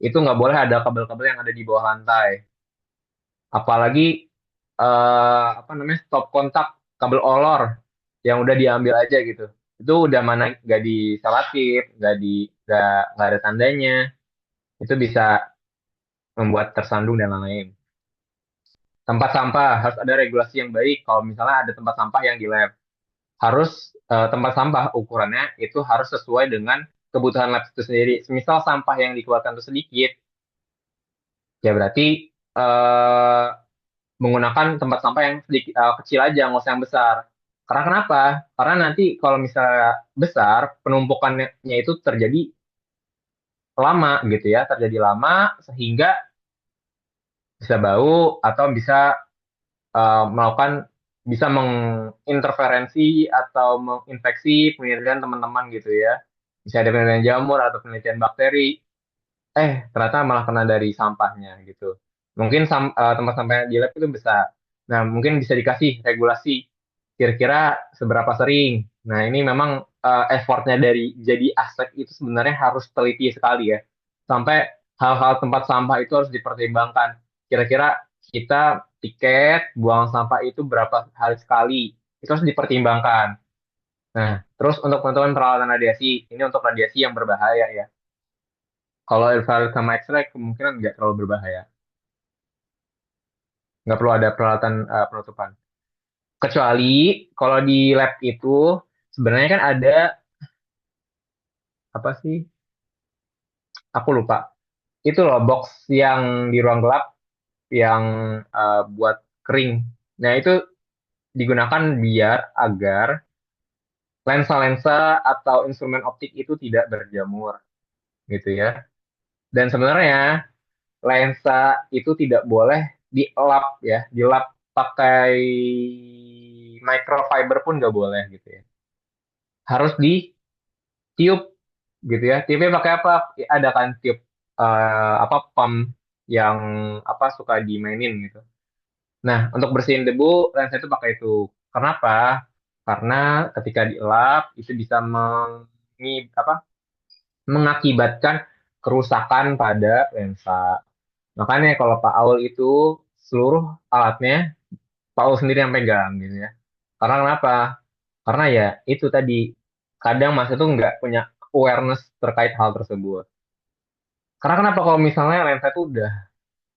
itu nggak boleh ada kabel-kabel yang ada di bawah lantai. Apalagi apa namanya stop kontak kabel olor yang udah diambil aja gitu. Itu udah mana nggak disalatif, nggak nggak ada tandanya. Itu bisa membuat tersandung dan lain-lain. Tempat sampah harus ada regulasi yang baik. Kalau misalnya ada tempat sampah yang di lab, harus tempat sampah ukurannya itu harus sesuai dengan kebutuhan lab itu sendiri. Misal sampah yang dikeluarkan itu sedikit, ya berarti eh, menggunakan tempat sampah yang sedikit kecil aja, nggak usah yang besar. Karena kenapa? Karena nanti kalau misalnya besar, penumpukannya itu terjadi lama gitu ya, terjadi lama sehingga bisa bau atau bisa melakukan bisa menginterferensi atau menginfeksi penelitian teman-teman gitu ya. Bisa ada penelitian jamur atau penelitian bakteri. Ternyata malah kena dari sampahnya gitu. Mungkin tempat sampah di lab itu besar. Nah, mungkin bisa dikasih regulasi kira-kira seberapa sering. Nah, ini memang effortnya dari jadi aspek itu sebenarnya harus teliti sekali ya. Sampai hal-hal tempat sampah itu harus dipertimbangkan. Kira-kira kita tiket buang sampah itu berapa hari sekali. Itu harus dipertimbangkan. Nah, terus untuk teman-teman peralatan radiasi, ini untuk radiasi yang berbahaya ya. Kalau infrared sama X-ray kemungkinan nggak terlalu berbahaya. Nggak perlu ada peralatan penutupan. Kecuali kalau di lab itu sebenarnya kan ada apa sih? Aku lupa. Itu loh box yang di ruang gelap yang buat kering. Nah itu digunakan biar agar lensa-lensa atau instrumen optik itu tidak berjamur gitu ya. Dan sebenarnya lensa itu tidak boleh dilap ya, dilap pakai microfiber pun nggak boleh gitu ya. Harus ditiup gitu ya. Tiupnya pakai apa? Ya, ada kan tiup apa pump yang apa suka dimainin gitu. Nah, untuk bersihin debu lensa itu pakai itu. Kenapa? Karena ketika dilap itu bisa apa, mengakibatkan kerusakan pada lensa. Makanya kalau Pak Aul itu seluruh alatnya Paul sendiri yang pegang gitu ya. Karena kenapa? Karena ya itu tadi kadang Mas itu nggak punya awareness terkait hal tersebut. Karena kenapa kalau misalnya lensa itu udah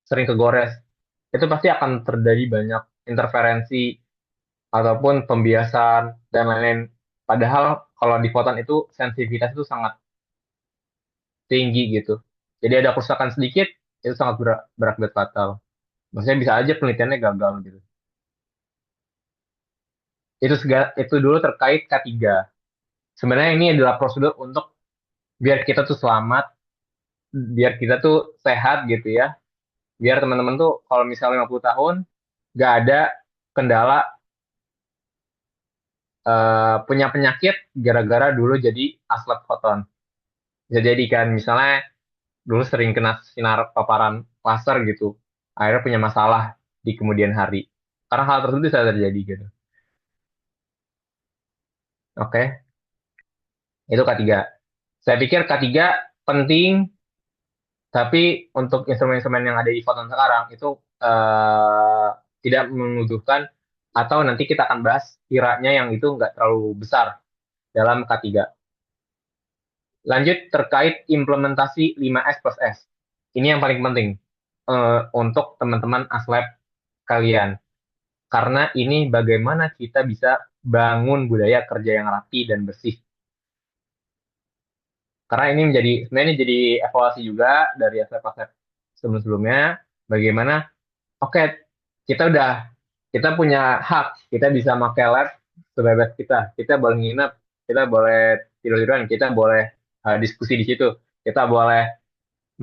sering kegores, itu pasti akan terjadi banyak interferensi ataupun pembiasan dan lain-lain. Padahal kalau di foton itu sensitivitas itu sangat tinggi gitu. Jadi ada kerusakan sedikit itu sangat berakibat fatal. Maksudnya bisa aja penelitiannya gagal gitu. Itu dulu terkait K3. Sebenarnya ini adalah prosedur untuk biar kita tuh selamat, biar kita tuh sehat gitu ya. Biar teman-teman tuh kalau misalnya 50 tahun nggak ada kendala punya penyakit gara-gara dulu jadi atlet foton. Bisa jadi kan misalnya dulu sering kena sinar paparan laser gitu. Akhirnya punya masalah di kemudian hari. Karena hal tersebut bisa terjadi gitu. Oke, itu K3. Saya pikir K3 penting. Tapi untuk instrumen-instrumen yang ada di foton sekarang itu tidak membutuhkan atau nanti kita akan bahas kiranya yang itu nggak terlalu besar dalam K3. Lanjut terkait implementasi 5S plus S. Ini yang paling penting untuk teman-teman aslab kalian. Karena ini bagaimana kita bisa bangun budaya kerja yang rapi dan bersih. Karena ini menjadi sebenarnya ini jadi evaluasi juga dari aslab-aslab sebelum-sebelumnya. Bagaimana, oke, kita kita punya hak, kita bisa pakai lab sebebas kita boleh nginep, kita boleh tidur-tiduran, kita boleh diskusi di situ, kita boleh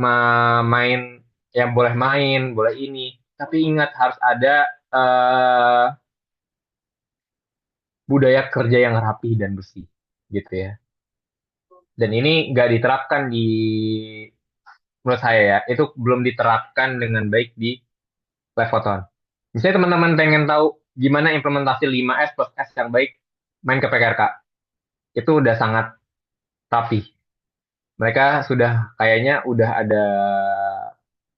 main, yang boleh main, boleh ini. Tapi ingat harus ada eh, budaya kerja yang rapi dan bersih, gitu ya. Dan ini nggak diterapkan menurut saya ya, itu belum diterapkan dengan baik di live photon. Misalnya teman-teman pengen tahu gimana implementasi 5S plus S yang baik, main ke PKRK. Itu udah sangat rapi. Mereka sudah kayaknya udah ada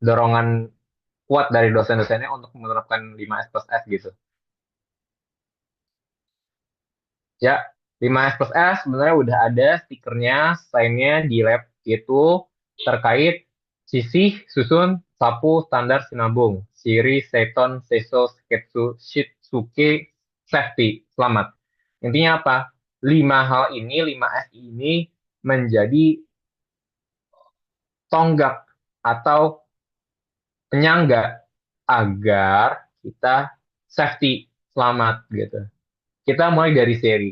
dorongan kuat dari dosen-dosennya untuk menerapkan 5S plus S gitu. Ya, 5S plus S sebenarnya udah ada stikernya, sign-nya di lab itu terkait sisih, susun, sapu, standar, sinabung, siri, seton, seso, sketsu, shitsuke, safety, selamat. Intinya apa? 5 hal ini, 5S ini menjadi tonggak atau penyangga agar kita safety, selamat gitu. Kita mulai dari seri.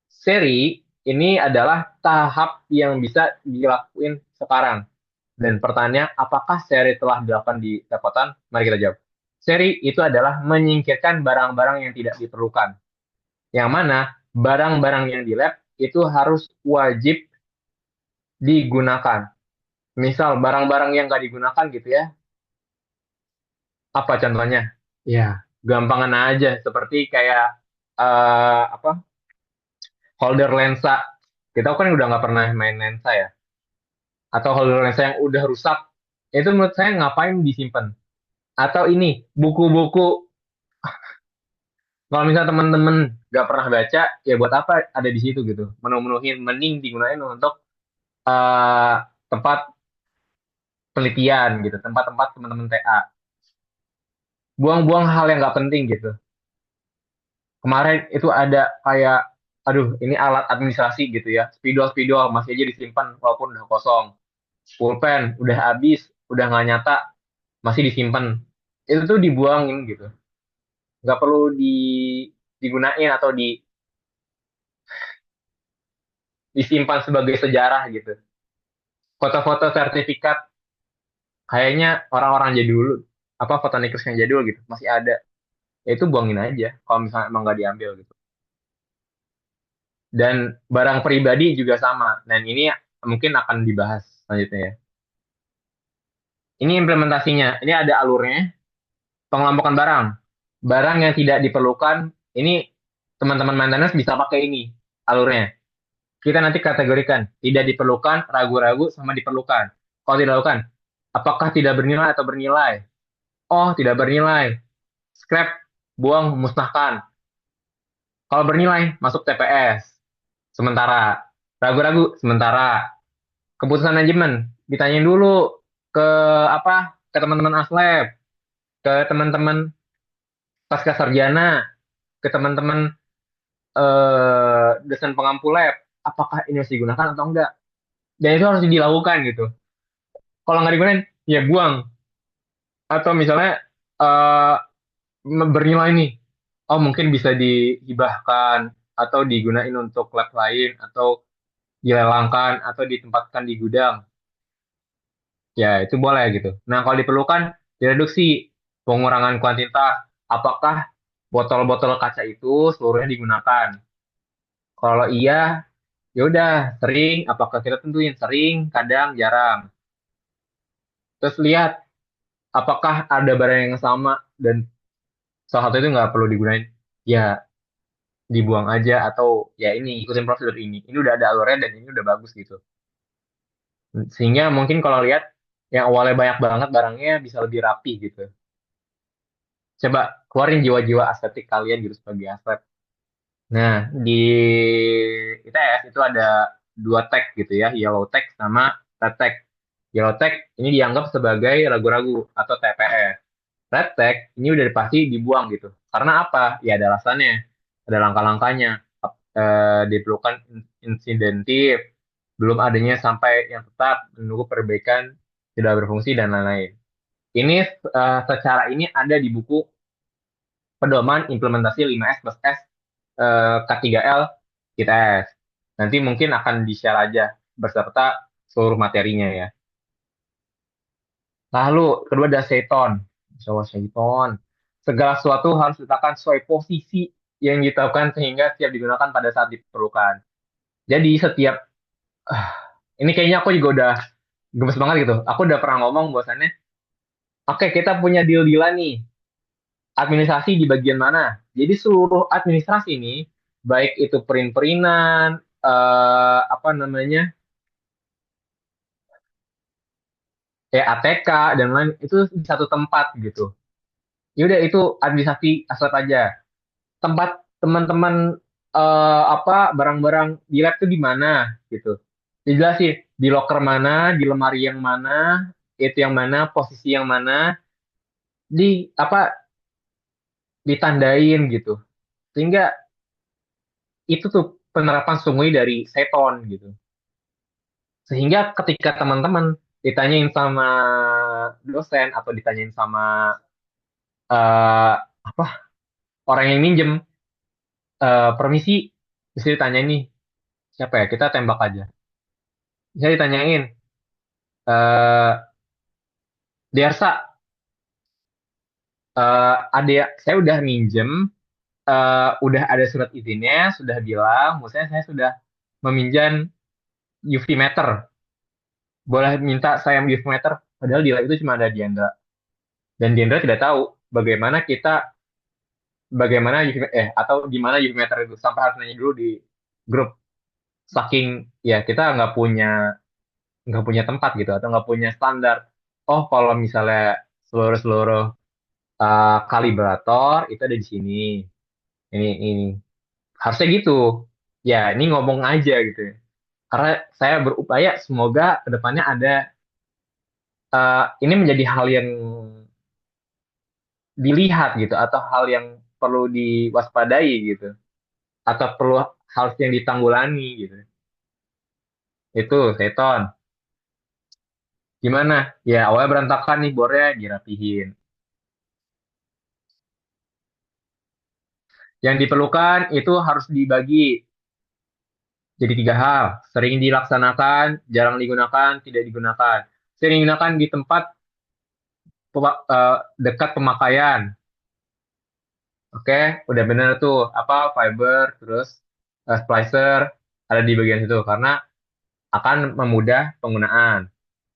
Seri ini adalah tahap yang bisa dilakuin sekarang. Dan pertanyaannya, apakah seri telah dilakukan di Lepotan? Mari kita jawab. Seri itu adalah menyingkirkan barang-barang yang tidak diperlukan. Yang mana barang-barang yang di lab itu harus wajib digunakan. Misal barang-barang yang nggak digunakan gitu ya. Apa contohnya? Ya, gampangan aja. Seperti kayak apa, holder lensa. Kita kan udah nggak pernah main lensa ya. Atau holder lensa yang udah rusak. Itu menurut saya ngapain disimpan? Atau ini, buku-buku. Kalau misalnya teman-teman nggak pernah baca, ya buat apa ada di situ gitu. Menu-menuhin, mending digunain untuk eh, tempat penelitian gitu. Tempat-tempat teman-teman TA. Buang-buang hal yang nggak penting gitu. Kemarin itu ada kayak, aduh ini alat administrasi gitu ya. Spidol-spidol masih aja disimpan walaupun udah kosong. Pulpen udah habis, udah nggak nyata, masih disimpan. Itu tuh dibuangin gitu. Nggak perlu digunain atau disimpan sebagai sejarah gitu. Foto-foto sertifikat kayaknya orang-orang jadul, apa fotonikers yang jadul gitu masih ada. Ya itu buangin aja kalau misalnya emang nggak diambil gitu. Dan barang pribadi juga sama. Dan ini mungkin akan dibahas selanjutnya ya. Ini implementasinya. Ini ada alurnya. Pengelompokan barang. Barang yang tidak diperlukan. Ini teman-teman maintenance bisa pakai ini alurnya. Kita nanti kategorikan. Tidak diperlukan, ragu-ragu, sama diperlukan. Kalau tidak diperlukan, apakah tidak bernilai atau bernilai? Oh, tidak bernilai. Scrap, buang, musnahkan. Kalau bernilai, masuk TPS. Sementara. Ragu-ragu, sementara. Keputusan manajemen, ditanyain dulu ke apa? Ke teman-teman aslab, ke teman-teman pasca sarjana, ke teman-teman dosen pengampu lab. Apakah ini harus digunakan atau enggak? Dan itu harus dilakukan gitu. Kalau nggak digunakan, ya buang. Atau misalnya eh, bernilai nih, oh mungkin bisa dihibahkan atau digunain untuk lab lain atau dilelangkan atau ditempatkan di gudang. Ya, itu boleh gitu. Nah, kalau diperlukan direduksi pengurangan kuantitas. Apakah botol-botol kaca itu seluruhnya digunakan? Kalau iya, ya udah sering. Apakah kita tentuin sering, kadang, jarang. Terus lihat apakah ada barang yang sama dan salah satu itu nggak perlu digunain. Ya, dibuang aja atau ya ini ikutin prosedur ini. Ini udah ada alurnya dan ini udah bagus gitu. Sehingga mungkin kalau lihat yang awalnya banyak banget barangnya bisa lebih rapi gitu. Coba keluarin jiwa-jiwa estetik kalian gitu sebagai atlet. Nah, di ITS itu ada dua tag gitu ya, yellow tag sama red tag. Yellow tag ini dianggap sebagai ragu-ragu atau TPS. Red tag ini udah pasti dibuang gitu. Karena apa? Ya ada alasannya, ada langkah-langkahnya. Diperlukan insidentif, belum adanya sampai yang tetap menunggu perbaikan tidak berfungsi dan lain-lain. Ini secara ini ada di buku pedoman implementasi 5S plus S K3L ITS. Nanti mungkin akan di-share aja beserta seluruh materinya ya. Lalu kedua ada Seiton. Showa Seiton. Segala sesuatu harus diletakkan sesuai posisi yang ditetapkan sehingga siap digunakan pada saat diperlukan. Jadi setiap ini kayaknya aku juga udah gemes banget gitu. Aku udah pernah ngomong bahwasannya, oke kita punya deal-dealan nih. Administrasi di bagian mana? Jadi seluruh administrasi ini, baik itu print-printan, apa namanya, ya ATK dan lain itu di satu tempat gitu. Ya udah itu administrasi aset aja. Tempat teman-teman apa barang-barang di lab itu di mana gitu. Dijelasin di locker mana, di lemari yang mana, itu yang mana, posisi yang mana, di apa ditandain gitu. Sehingga itu tuh penerapan sungguh dari Seton gitu. Sehingga ketika teman-teman ditanyain sama dosen atau ditanyain sama apa orang yang minjem, permisi, bisa ditanyain nih siapa ya, kita tembak aja. Bisa ditanyain, eh Diarsa, ada saya udah minjem, udah ada surat izinnya, sudah bilang, maksudnya saya sudah meminjam UV meter, boleh minta saya UV meter, padahal di lab itu cuma ada Diandra. Dan Diandra tidak tahu bagaimana bagaimana UV, atau di mana UV meter itu, sampai harus nanya dulu di grup. Saking ya kita nggak punya tempat gitu atau nggak punya standar. Oh, kalau misalnya seluruh-seluruh kalibrator itu ada di sini. Ini harusnya gitu. Ya, ini ngomong aja gitu. Karena saya berupaya semoga kedepannya ada ini menjadi hal yang dilihat gitu atau hal yang perlu diwaspadai gitu atau perlu hal yang ditanggulangi gitu. Itu Seton. Gimana? Ya, awalnya berantakan nih bornya dirapihin. Yang diperlukan itu harus dibagi jadi tiga hal. Sering dilaksanakan, jarang digunakan, tidak digunakan. Sering digunakan di tempat dekat pemakaian. Oke, udah bener tuh. Apa fiber, terus splicer ada di bagian situ karena akan memudah penggunaan.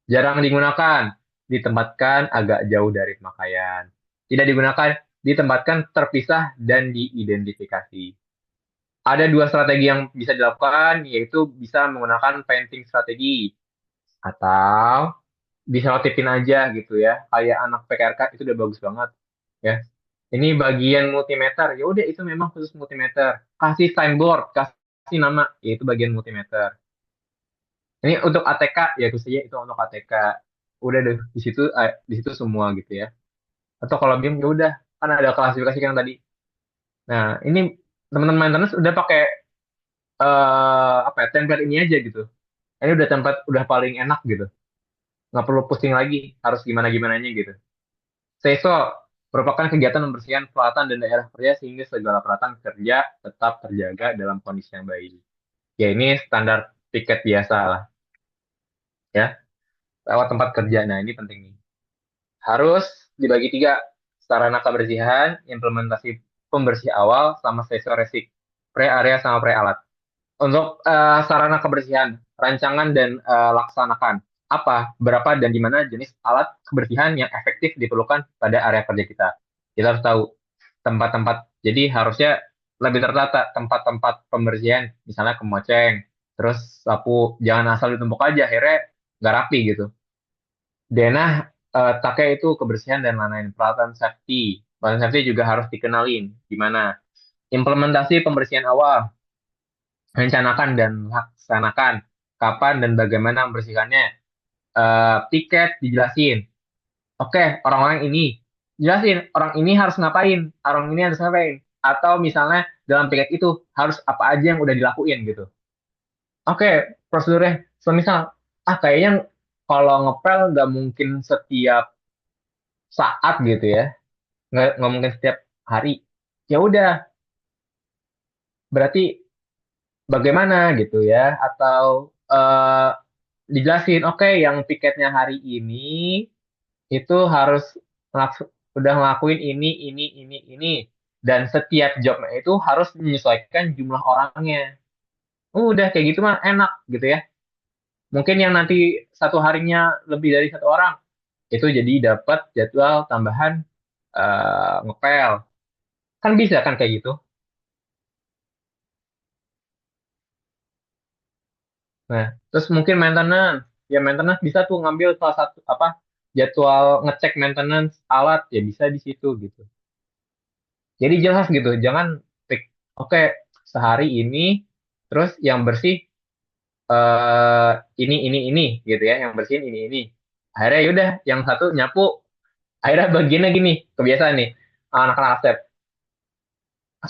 Jarang digunakan, ditempatkan agak jauh dari pemakaian. Tidak digunakan, ditempatkan terpisah dan diidentifikasi. Ada dua strategi yang bisa dilakukan, yaitu bisa menggunakan painting strategi atau diselotipin aja gitu ya. Kayak anak PKRK itu udah bagus banget ya. Ini bagian multimeter, ya udah itu memang khusus multimeter. Kasih signboard, kasih nama, yaitu bagian multimeter. Ini untuk ATK, ya itu saja itu untuk ATK. Udah deh di situ semua gitu ya. Atau kalau BIM ya udah kan ada klasifikasi yang tadi. Nah, ini teman-teman maintenance udah pakai apa ya, template ini aja gitu. Ini udah template udah paling enak gitu. Nggak perlu pusing lagi harus gimana gimananya gitu. Seiso merupakan kegiatan membersihkan peralatan dan daerah kerja sehingga segala peralatan kerja tetap terjaga dalam kondisi yang baik. Ya ini standar tiket biasa lah ya lewat tempat kerja. Nah ini penting nih. Harus dibagi tiga sarana kebersihan, implementasi pembersih awal sama seiso resik, pre area sama pre alat. Untuk sarana kebersihan, rancangan dan laksanakan apa, berapa, dan di mana jenis alat kebersihan yang efektif diperlukan pada area kerja kita. Kita harus tahu tempat-tempat, jadi harusnya lebih tertata tempat-tempat pembersihan, misalnya kemoceng, terus sapu, jangan asal ditumpuk aja, akhirnya nggak rapi gitu. Denah, pakai itu kebersihan dan lain-lain, peralatan safety. Proses safety juga harus dikenalin. Gimana? Implementasi pembersihan awal, rencanakan dan laksanakan. Kapan dan bagaimana membersihkannya. Tiket dijelasin. Oke, orang-orang ini. Jelasin, orang ini harus ngapain. Orang ini harus ngapain. Atau misalnya dalam tiket itu harus apa aja yang udah dilakuin gitu. Oke, prosedurnya. So, misal, kayaknya kalau ngepel nggak mungkin setiap saat gitu ya. Nggak mungkin setiap hari. Ya udah, berarti bagaimana gitu ya, atau dijelasin oke yang piketnya hari ini itu harus udah ngelakuin ini dan setiap jobnya itu harus menyesuaikan jumlah orangnya. Udah kayak gitu mah enak gitu ya, mungkin yang nanti satu harinya lebih dari satu orang itu jadi dapat jadwal tambahan ngepel, kan bisa kan kayak gitu. Nah, terus mungkin maintenance. Ya maintenance bisa tuh ngambil salah satu apa jadwal ngecek maintenance alat ya bisa di situ gitu. Jadi jelas gitu, jangan pick oke sehari ini terus yang bersih eh ini gitu ya, yang bersihin ini. Akhirnya yaudah yang satu nyapu, akhirnya bagiannya gini, kebiasaan nih anak-anak Asep.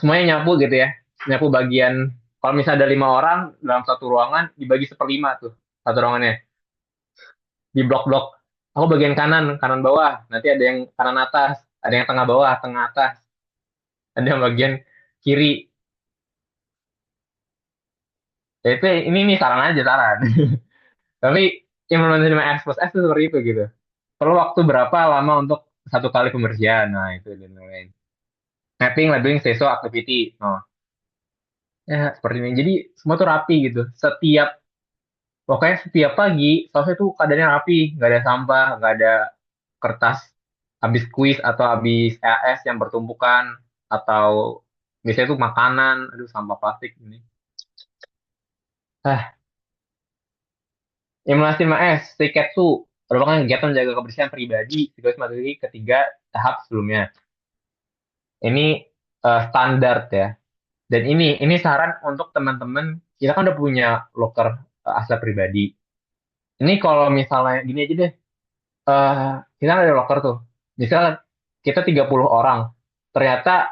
Semuanya nyapu gitu ya. Nyapu bagian kalau misalnya ada 5 orang dalam satu ruangan dibagi seperlima tuh satu ruangannya di blok-blok. Aku bagian kanan, kanan bawah. Nanti ada yang kanan atas, ada yang tengah bawah, tengah atas, ada yang bagian kiri. Ya itu ini saran aja saran. Tapi implementasi sama S plus S itu seperti itu gitu. Perlu waktu berapa lama untuk satu kali pembersihan? Nah itu dan lain. Mapping, labeling, seso, activity. Oh, ya seperti ini. Jadi semua tuh rapi gitu. Pokoknya setiap pagi, sausnya tuh keadaannya rapi. Nggak ada sampah, nggak ada kertas habis kuis atau habis EAS yang bertumpukan. Atau biasanya tuh makanan, aduh sampah plastik ini. Ah, Emulasi MAS, Seiketsu, merupakan kegiatan menjaga kebersihan pribadi sekaligus materi ketiga tahap sebelumnya. Ini standar ya. Dan ini saran untuk teman-teman, kita kan udah punya loker aset pribadi. Ini kalau misalnya gini aja deh, eh kita kan ada loker tuh. Misalnya kita 30 orang, ternyata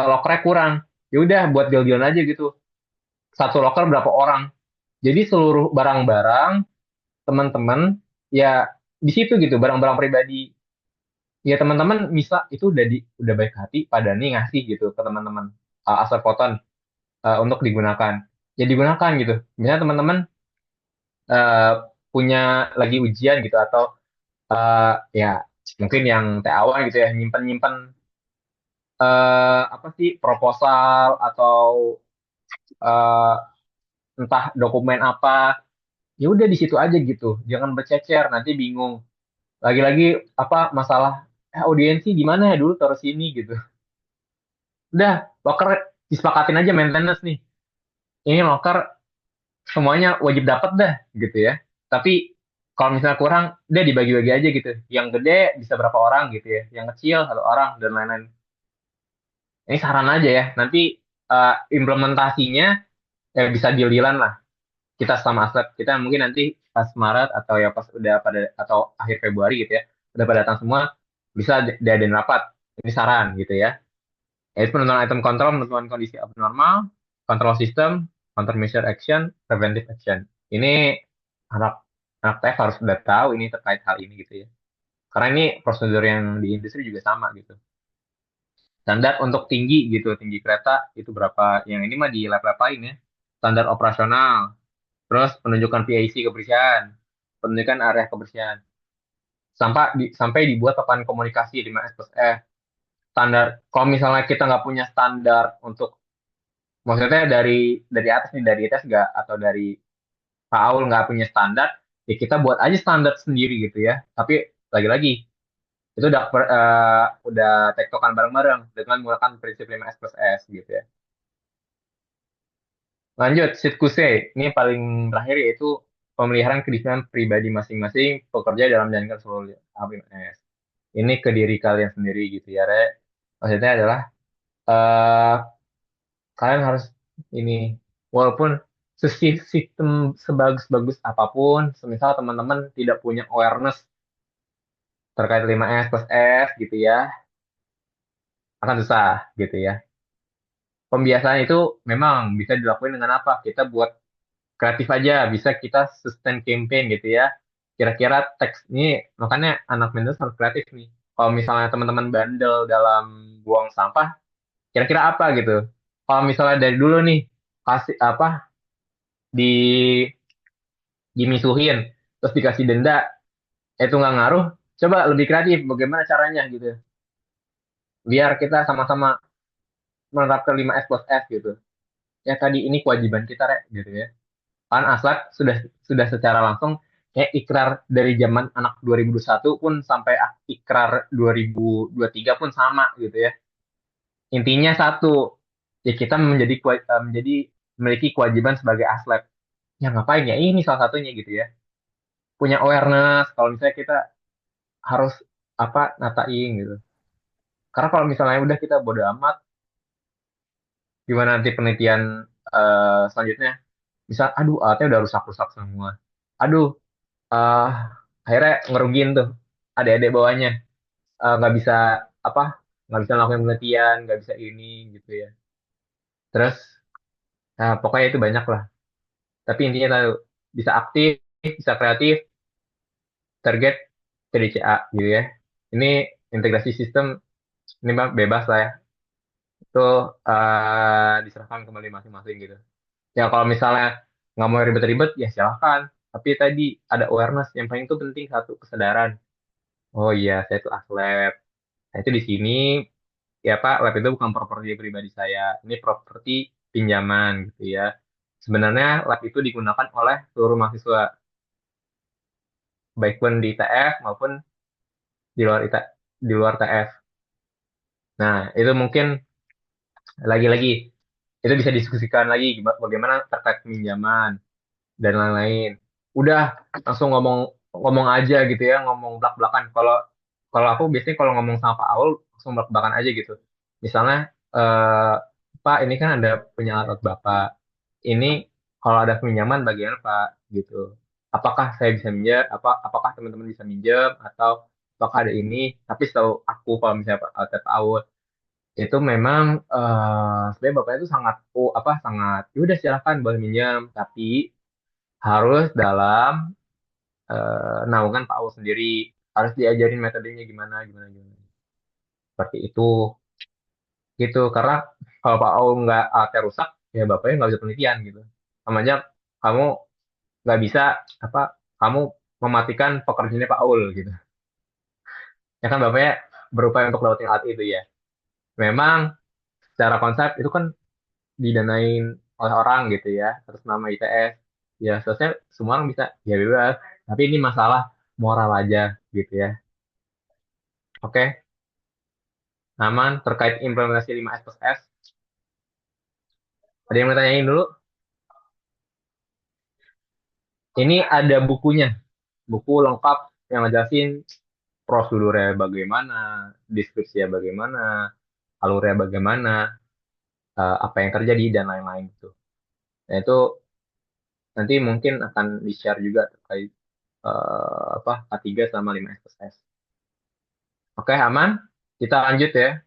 lokernya kurang. Ya udah buat deal-dealan aja gitu. Satu loker berapa orang. Jadi seluruh barang-barang teman-teman ya di situ gitu, barang-barang pribadi. Ya teman-teman bisa itu udah baik hati pada nih ngasih gitu ke teman-teman aset foton untuk digunakan. Ya digunakan gitu. Misalnya teman-teman eh, punya lagi ujian gitu atau eh, ya mungkin yang TA1 gitu ya nyimpen-nyimpen apa sih proposal atau eh, entah dokumen apa, ya udah di situ aja gitu, jangan bercecer nanti bingung lagi-lagi apa masalah audiensi gimana ya dulu taruh sini gitu. Udah loker disepakatin aja maintenance nih, ini loker semuanya wajib dapat dah gitu ya. Tapi kalau misalnya kurang, udah dibagi-bagi aja gitu. Yang gede bisa berapa orang gitu ya, yang kecil satu orang dan lain-lain. Ini saran aja ya. Nanti implementasinya ya bisa deal-dealan lah. Kita sama aset kita mungkin nanti pas Maret atau ya pas udah pada atau akhir Februari gitu ya, udah pada datang semua bisa diadain rapat. Ini saran gitu ya. Yaitu penentuan item kontrol, penentuan kondisi abnormal, kontrol sistem, countermeasure action, preventive action. Ini anak anak tech harus udah tahu ini terkait hal ini gitu ya. Karena ini prosedur yang di industri juga sama gitu. Standar untuk tinggi gitu, tinggi kereta itu berapa? Yang ini mah di lab-lab lain ya. Standar operasional, terus penunjukan PIC kebersihan, penunjukan area kebersihan. Sampai dibuat papan komunikasi di S plus F. Standar, kalau misalnya kita nggak punya standar untuk, maksudnya dari atas nih, dari atas nggak, atau dari Pak Aul nggak punya standar, ya kita buat aja standar sendiri gitu ya. Tapi lagi-lagi, itu udah tektokan bareng-bareng dengan menggunakan prinsip 5S plus S gitu ya. Lanjut, Sitkuse. Ini paling terakhir yaitu pemeliharaan kedisiplinan pribadi masing-masing pekerja dalam menjalankan seluruh HBMS. ini ke diri kalian sendiri gitu ya, Re. Maksudnya adalah eh kalian harus ini, walaupun sistem sebagus-bagus apapun, semisal teman-teman tidak punya awareness terkait 5S plus S gitu ya, akan susah gitu ya. Pembiasaan itu memang bisa dilakukan dengan apa? Kita buat kreatif aja, bisa kita sustain campaign gitu ya. Kira-kira teks ini, makanya anak Mendes harus kreatif nih. Kalau misalnya teman-teman bandel dalam buang sampah, kira-kira apa gitu? Kalau misalnya dari dulu nih, kasih apa, di dimisuhin, terus dikasih denda, itu nggak ngaruh, coba lebih kreatif, bagaimana caranya gitu. Biar kita sama-sama menerapkan 5S plus S gitu. Ya tadi ini kewajiban kita, Rek, gitu ya. Kan Aslak sudah secara langsung kayak ikrar dari zaman anak 2021 pun sampai ikrar 2023 pun sama gitu ya. Intinya satu, ya kita menjadi memiliki kewajiban sebagai Aslak. Ya ngapain ya? Ini salah satunya gitu ya. Punya awareness kalau misalnya kita harus apa natain gitu. Karena kalau misalnya udah kita bodo amat, gimana nanti penelitian selanjutnya? Bisa, aduh, alatnya udah rusak-rusak semua. Aduh, eh akhirnya ngerugiin tuh adik-adik bawahnya. Nggak bisa apa nggak bisa melakukan penelitian, nggak bisa ini gitu ya. Terus pokoknya itu banyak lah, tapi intinya tahu bisa aktif, bisa kreatif, target TDCA gitu ya. Ini integrasi sistem, ini mah bebas lah ya, itu diserahkan kembali masing-masing gitu ya. Kalau misalnya nggak mau ribet-ribet ya silahkan, tapi tadi ada awareness, yang paling itu penting satu kesadaran. Oh iya, saya itu atlet. Nah, itu di sini ya Pak, lab itu bukan properti pribadi saya. Ini properti pinjaman gitu ya. Sebenarnya lab itu digunakan oleh seluruh mahasiswa, baik pun di ITF maupun di luar di luar TF. Nah, itu mungkin lagi-lagi itu bisa diskusikan lagi bagaimana terkait pinjaman dan lain-lain. Udah langsung ngomong ngomong aja gitu ya, ngomong belak-belakan. Kalau kalau aku biasanya kalau ngomong sama Pak Aul langsung belak-belakan aja gitu. Misalnya, eh, Pak ini kan ada punya alat Bapak. Ini kalau ada pinjaman bagaimana Pak gitu. Apakah saya bisa minjem? Apakah teman-teman bisa minjem atau apakah ada ini? Tapi setahu aku kalau misalnya Pak Aul itu memang sebenarnya Bapak itu sangat sangat ya udah silakan boleh minjem, tapi harus dalam naungan Pak Aul sendiri, harus diajarin metodenya gimana gimana gimana seperti itu gitu. Karena kalau Pak Aul nggak alatnya rusak ya bapaknya nggak bisa penelitian gitu. Namanya kamu nggak bisa apa kamu mematikan pekerjaannya Pak Aul gitu ya kan. Bapaknya berupaya untuk dapetin alat itu ya. Memang secara konsep itu kan didanain oleh orang gitu ya, atas nama ITS. Ya seharusnya semua orang bisa, ya bebas, tapi ini masalah moral aja gitu ya. Oke, aman. Terkait implementasi 5S plus S, ada yang mau tanyain dulu? Ini ada bukunya, buku lengkap yang ngejelasin prosedurnya bagaimana, deskripsinya bagaimana, alurnya bagaimana, apa yang terjadi dan lain-lain gitu. Nah itu nanti mungkin akan di-share juga terkait K3 sama 5S plus S. Oke, aman. Kita lanjut ya.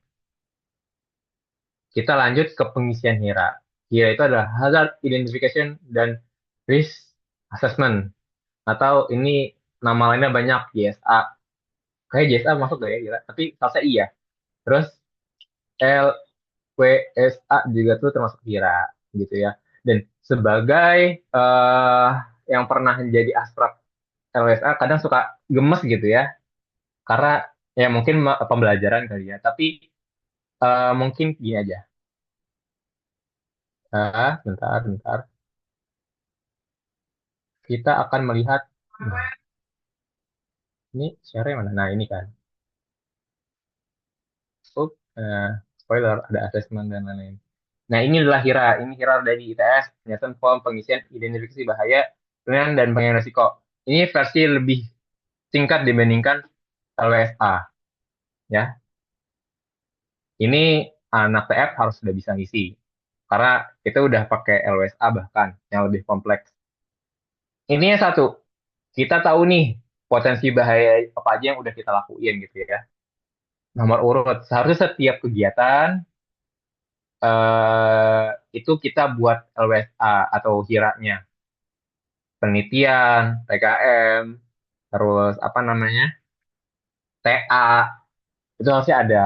Kita lanjut ke pengisian HIRA. HIRA itu adalah Hazard Identification dan Risk Assessment. Atau ini nama lainnya banyak, JSA. Kayak JSA masuk gak ya HIRA? Tapi saya iya. Terus LWSA juga tuh termasuk HIRA gitu ya. Dan sebagai yang pernah menjadi asprak LWSA kadang suka gemes gitu ya. Karena ya mungkin pembelajaran kali ya. Tapi mungkin gini aja. Bentar, bentar. Kita akan melihat, nah, ini share mana? Nah, ini kan. Oh, spoiler, ada asesmen dan lain-lain. Nah, ini adalah HIRA. Ini HIRA dari ITS, penyelesaian form pengisian identifikasi bahaya, penilaian dan pengen risiko. Ini versi lebih singkat dibandingkan LWSA. Ya, ini anak TF harus sudah bisa ngisi. Karena kita udah pakai LWSA bahkan yang lebih kompleks. Ini yang satu, kita tahu nih potensi bahaya apa aja yang udah kita lakuin gitu ya. Nomor urut, seharusnya setiap kegiatan itu kita buat LWSA atau HIRA-nya. Penelitian, PKM, terus apa namanya, TA, itu harusnya ada.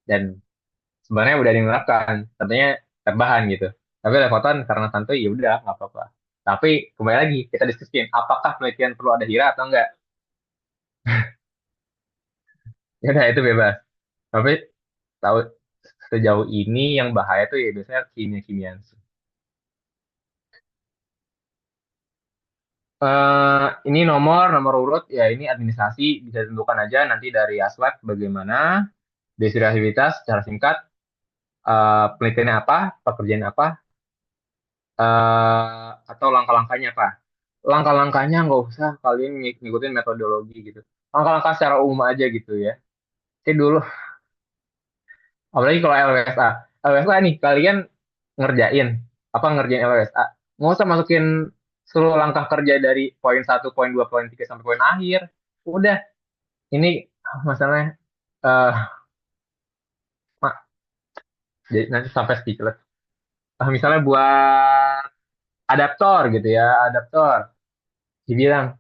Dan sebenarnya udah diterapkan, tentunya terbahan gitu. Tapi Levoton karena santuy ya udah nggak apa-apa. Tapi kembali lagi kita diskusiin apakah penelitian perlu ada HIRA atau enggak. Ya udah itu bebas. Tapi tahu sejauh ini yang bahaya tuh ya biasanya kimia-kimiaan. Ini nomor urut ya ini administrasi bisa ditentukan aja nanti dari Aswad bagaimana desirabilitas secara singkat, penelitiannya apa, pekerjaan apa, atau langkah-langkahnya apa. Langkah-langkahnya nggak usah kalian ngikutin metodologi gitu. Langkah-langkah secara umum aja gitu ya. Kayak dulu, apalagi kalau LWSA. LWSA nih kalian ngerjain ngerjain LWSA. Nggak usah masukin seluruh langkah kerja dari poin satu, poin 2, poin 3 sampai poin akhir. Udah, ini masalahnya eh mak, jadi nanti sampai speechless. Misalnya buat adaptor gitu ya, adaptor. Dibilang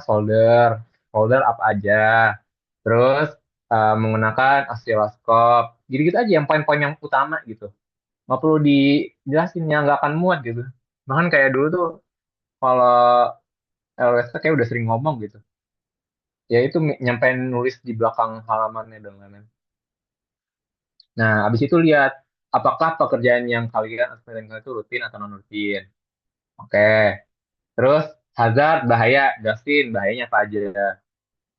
solder, solder apa aja. Terus menggunakan osiloskop. Gitu-gitu aja yang poin-poin yang utama gitu. Nggak perlu dijelasin yang nggak akan muat gitu. Bahkan kayak dulu tuh kalau LWS kayak udah sering ngomong gitu. Ya itu nyampein nulis di belakang halamannya dan lain-lain. Nah, abis itu lihat apakah pekerjaan yang kalian itu rutin atau non rutin. Oke. Terus hazard bahaya, Justin bahayanya apa aja?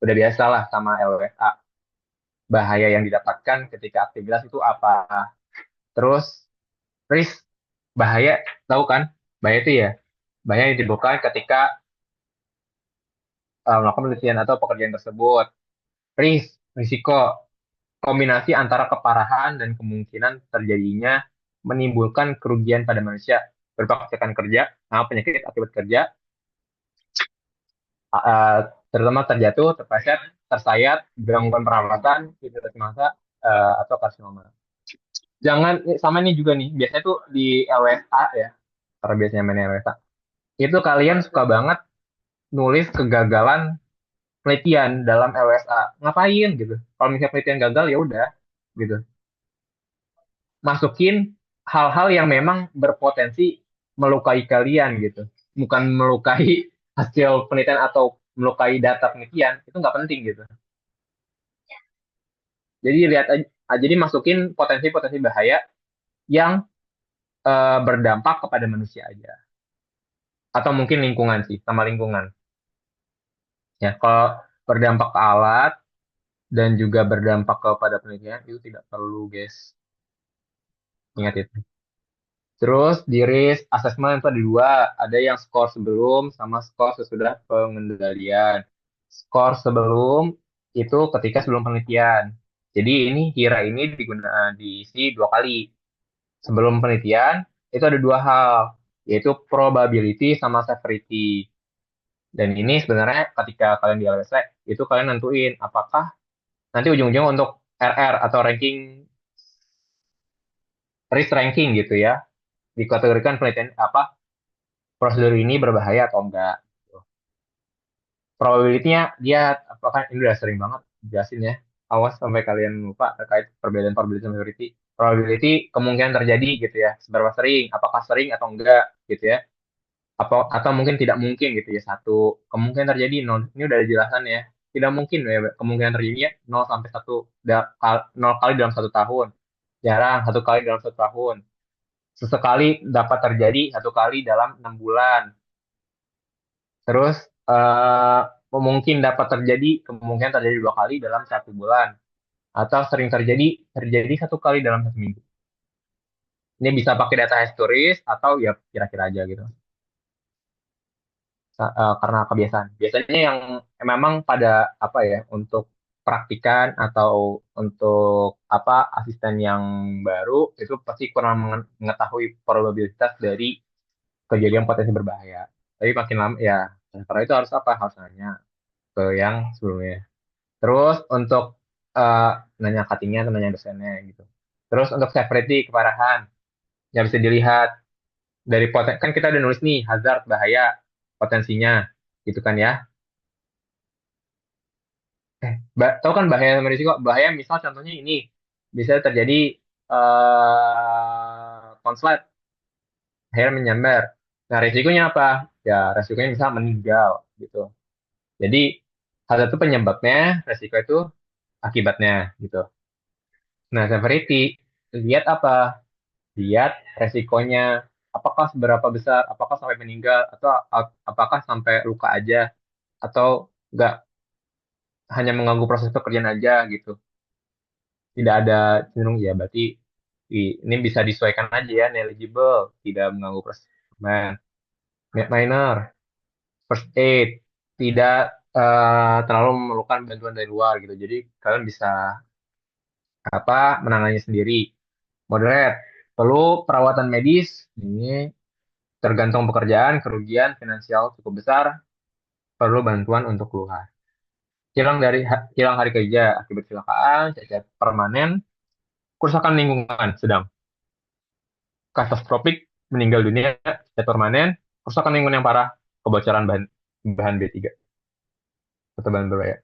Udah biasa lah sama LWSA. Bahaya yang didapatkan ketika aktivitas itu apa? Terus risk bahaya, tahu kan? Bahaya itu ya, bahaya yang ditimbulkan ketika melakukan penelitian atau pekerjaan tersebut. Risk, risiko, kombinasi antara keparahan dan kemungkinan terjadinya menimbulkan kerugian pada manusia berupa kecelakaan kerja, penyakit akibat kerja, uh, terutama terjatuh, terpleset, tersayat, gangguan pernapasan, hipertensi massa, atau karsinoma. Jangan sama ini juga nih, biasanya tuh di LWSA ya, karena biasanya main LWSA. Itu kalian suka banget nulis kegagalan penelitian dalam LWSA. Ngapain gitu? Kalau misalnya penelitian gagal ya udah gitu. Masukin hal-hal yang memang berpotensi melukai kalian gitu. Bukan melukai hasil penelitian atau melukai data penelitian, itu nggak penting gitu. Jadi lihat aja, jadi masukin potensi-potensi bahaya yang berdampak kepada manusia aja. Atau mungkin lingkungan sih, sama lingkungan. Ya, kalau berdampak ke alat dan juga berdampak kepada penelitian itu tidak perlu, guys. Ingat itu. Terus di risk assessment itu ada dua, ada yang skor sebelum sama skor sesudah pengendalian. Skor sebelum itu ketika sebelum penelitian. Jadi ini kira ini digunakan diisi dua kali. Sebelum penelitian itu ada dua hal, yaitu probability sama severity. Dan ini sebenarnya ketika kalian di LSE itu kalian nentuin apakah nanti ujung-ujung untuk RR atau ranking risk ranking gitu ya, dikategorikan penelitian apa prosedur ini berbahaya atau enggak. Probability-nya dia apakah ini udah sering banget jelasin ya. Awas sampai kalian lupa terkait perbedaan probability sama severity. Probability kemungkinan terjadi gitu ya. Seberapa sering, apakah sering atau enggak gitu ya. Atau mungkin tidak mungkin gitu ya. Satu, kemungkinan terjadi nol. Ini udah dijelasan ya. Tidak mungkin ya kemungkinan terjadinya 0 sampai 1 0 kali dalam 1 tahun. Jarang 1 kali dalam 1 tahun. Sesekali dapat terjadi 1 kali dalam 6 bulan. Terus eh, mungkin dapat terjadi kemungkinan terjadi 2 kali dalam 1 bulan atau sering terjadi 1 kali dalam 1 minggu. Ini bisa pakai data historis atau ya kira-kira aja gitu. Karena kebiasaan. Biasanya yang memang pada apa ya untuk praktikan atau untuk apa asisten yang baru itu pasti kurang mengetahui probabilitas dari kejadian potensi berbahaya. Tapi makin lama ya, karena itu harus apa? Harus nanya ke yang sebelumnya. Terus untuk eh, nanya cuttingnya atau nanya dosennya gitu. Terus untuk severity keparahan yang bisa dilihat dari kan kita udah nulis nih hazard bahaya potensinya gitu kan ya. Tahu kan bahaya sama risiko? Bahaya misal contohnya ini bisa terjadi konslet, akhirnya menyambar. Nah, risikonya apa? Ya, risikonya bisa meninggal gitu. Jadi hal itu penyebabnya, risiko itu akibatnya gitu. Nah, severity lihat apa? Lihat resikonya, apakah seberapa besar, apakah sampai meninggal atau apakah sampai luka aja atau enggak hanya mengganggu proses pekerjaan aja gitu. Tidak ada cenderung ya berarti ini bisa disesuaikan aja ya negligible tidak mengganggu proses treatment minor first aid tidak terlalu memerlukan bantuan dari luar gitu jadi kalian bisa apa menangani sendiri moderate perlu perawatan medis ini tergantung pekerjaan kerugian finansial cukup besar perlu bantuan untuk keluar hilang hari kerja akibat kecelakaan cacat permanen kerusakan lingkungan sedang katastrofik, meninggal dunia, cacat permanen, kerusakan lingkungan yang parah, kebocoran bahan, bahan B3 atau bahan berbahaya.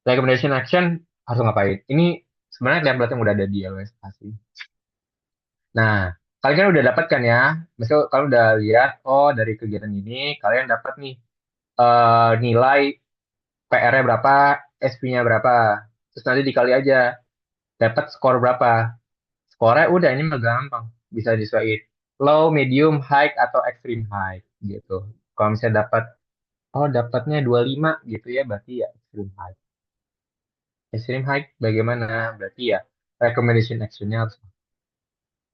Recommendation action harus ngapain? Ini sebenarnya template yang udah ada di LOS pasti. Nah, kalian kan udah dapat kan ya? Misal kalian udah lihat, oh dari kegiatan ini kalian dapat nih nilai PR-nya berapa, SP-nya berapa. Terus nanti dikali aja, dapat skor berapa. Skornya udah ini mah gampang, bisa disesuaikan. Low, medium, high, atau extreme high gitu. Kalau misalnya dapat oh, dapatnya 25 gitu ya, berarti ya extreme high. Extreme high bagaimana? Berarti ya recommendation actionnya harus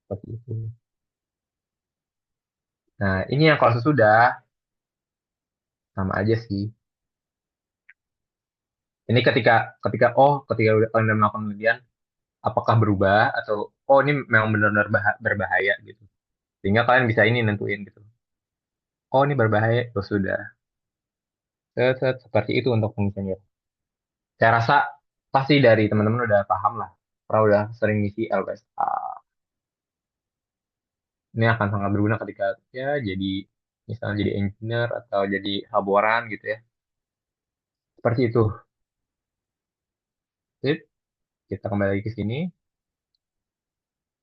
seperti itu. Nah, ini yang kalau sesudah sama aja sih. Ini ketika ketika ketika udah kalian udah melakukan penelitian, apakah berubah atau oh ini memang benar-benar berbahaya gitu. Sehingga kalian bisa ini nentuin gitu. Oh ini berbahaya, terus sudah. Seperti itu untuk pengisiannya. Saya rasa pasti dari teman-teman udah paham lah. Karena udah sering ngisi LPSA. Ini akan sangat berguna ketika ya jadi misalnya jadi engineer atau jadi laboran gitu ya. Seperti itu. Sip, kita kembali lagi ke sini.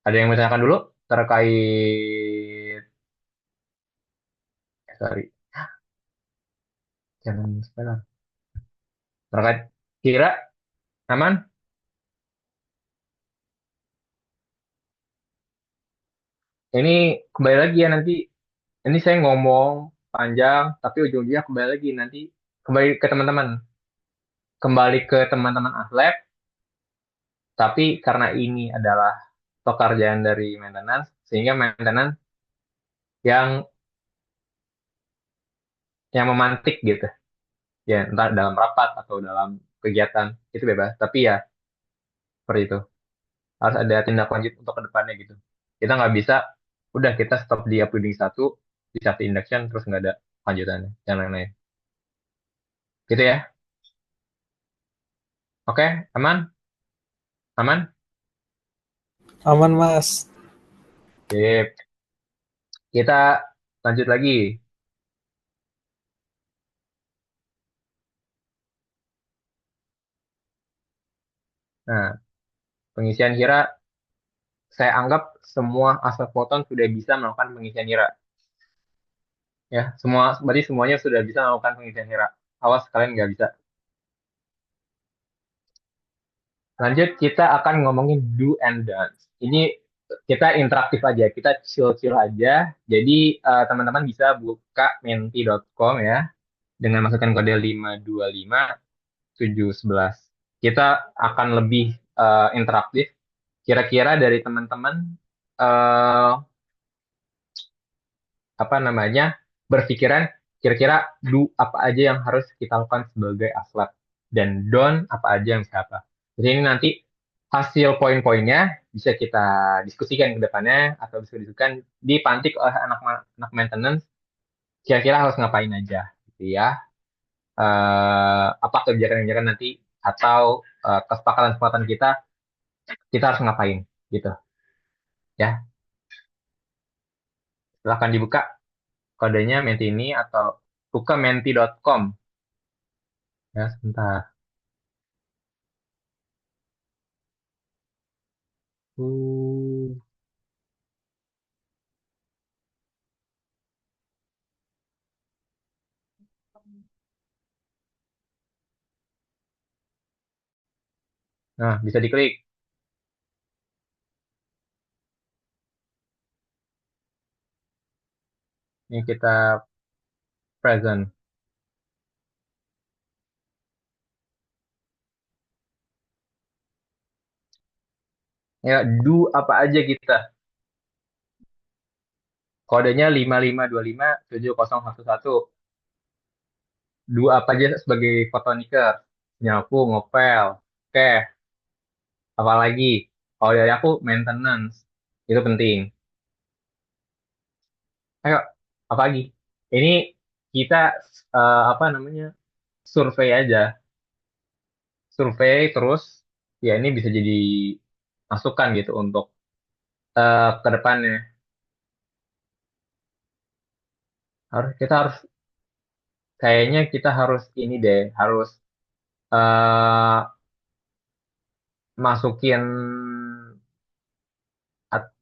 Ada yang mau tanyakan dulu terkait sorry, jangan sebentar. Terkait kira aman? Ini kembali lagi ya nanti. Ini saya ngomong panjang, tapi ujung-ujungnya kembali lagi nanti kembali ke teman-teman. Kembali ke teman-teman atlet, tapi karena ini adalah pekerjaan dari maintenance, sehingga maintenance yang memantik gitu ya entah dalam rapat atau dalam kegiatan itu bebas tapi ya seperti itu harus ada tindak lanjut untuk kedepannya gitu kita nggak bisa udah kita stop di uploading satu di satu induction terus nggak ada lanjutannya dan lain-lain gitu ya oke aman aman Aman, Mas. sip kita lanjut lagi nah pengisian kira saya anggap semua aspek foton sudah bisa melakukan pengisian kira ya semua berarti semuanya sudah bisa melakukan pengisian kira awas kalian nggak bisa. Lanjut, kita akan ngomongin do and don'ts. Ini kita interaktif aja, kita chill-chill aja. Jadi teman-teman bisa buka menti.com ya dengan masukkan kode 525 711. Kita akan lebih interaktif. Kira-kira dari teman-teman eh, apa namanya berpikiran kira-kira do apa aja yang harus kita lakukan sebagai atlet. dan don't apa aja yang siapa. Jadi ini nanti hasil poin-poinnya bisa kita diskusikan ke depannya atau bisa diskusikan dipantik oleh anak maintenance kira-kira harus ngapain aja gitu ya. Apa kebijakan-kebijakan nanti atau kesepakatan-kesepakatan kita harus ngapain gitu ya. Silahkan dibuka kodenya Menti ini atau buka menti.com ya sebentar. Uh, nah, bisa diklik. Ini kita present. Ya, do apa aja kita. Kodenya 55257011. Do apa aja sebagai fotoniker. Nyapu, ngepel. Oke, apalagi. Kalau dari aku, maintenance. Itu penting. Ayo, apa lagi? Ini kita, apa namanya, survei aja. Survei terus, ya ini bisa jadi masukan gitu untuk ke depannya. Kita harus kayaknya kita harus ini deh, harus eh masukin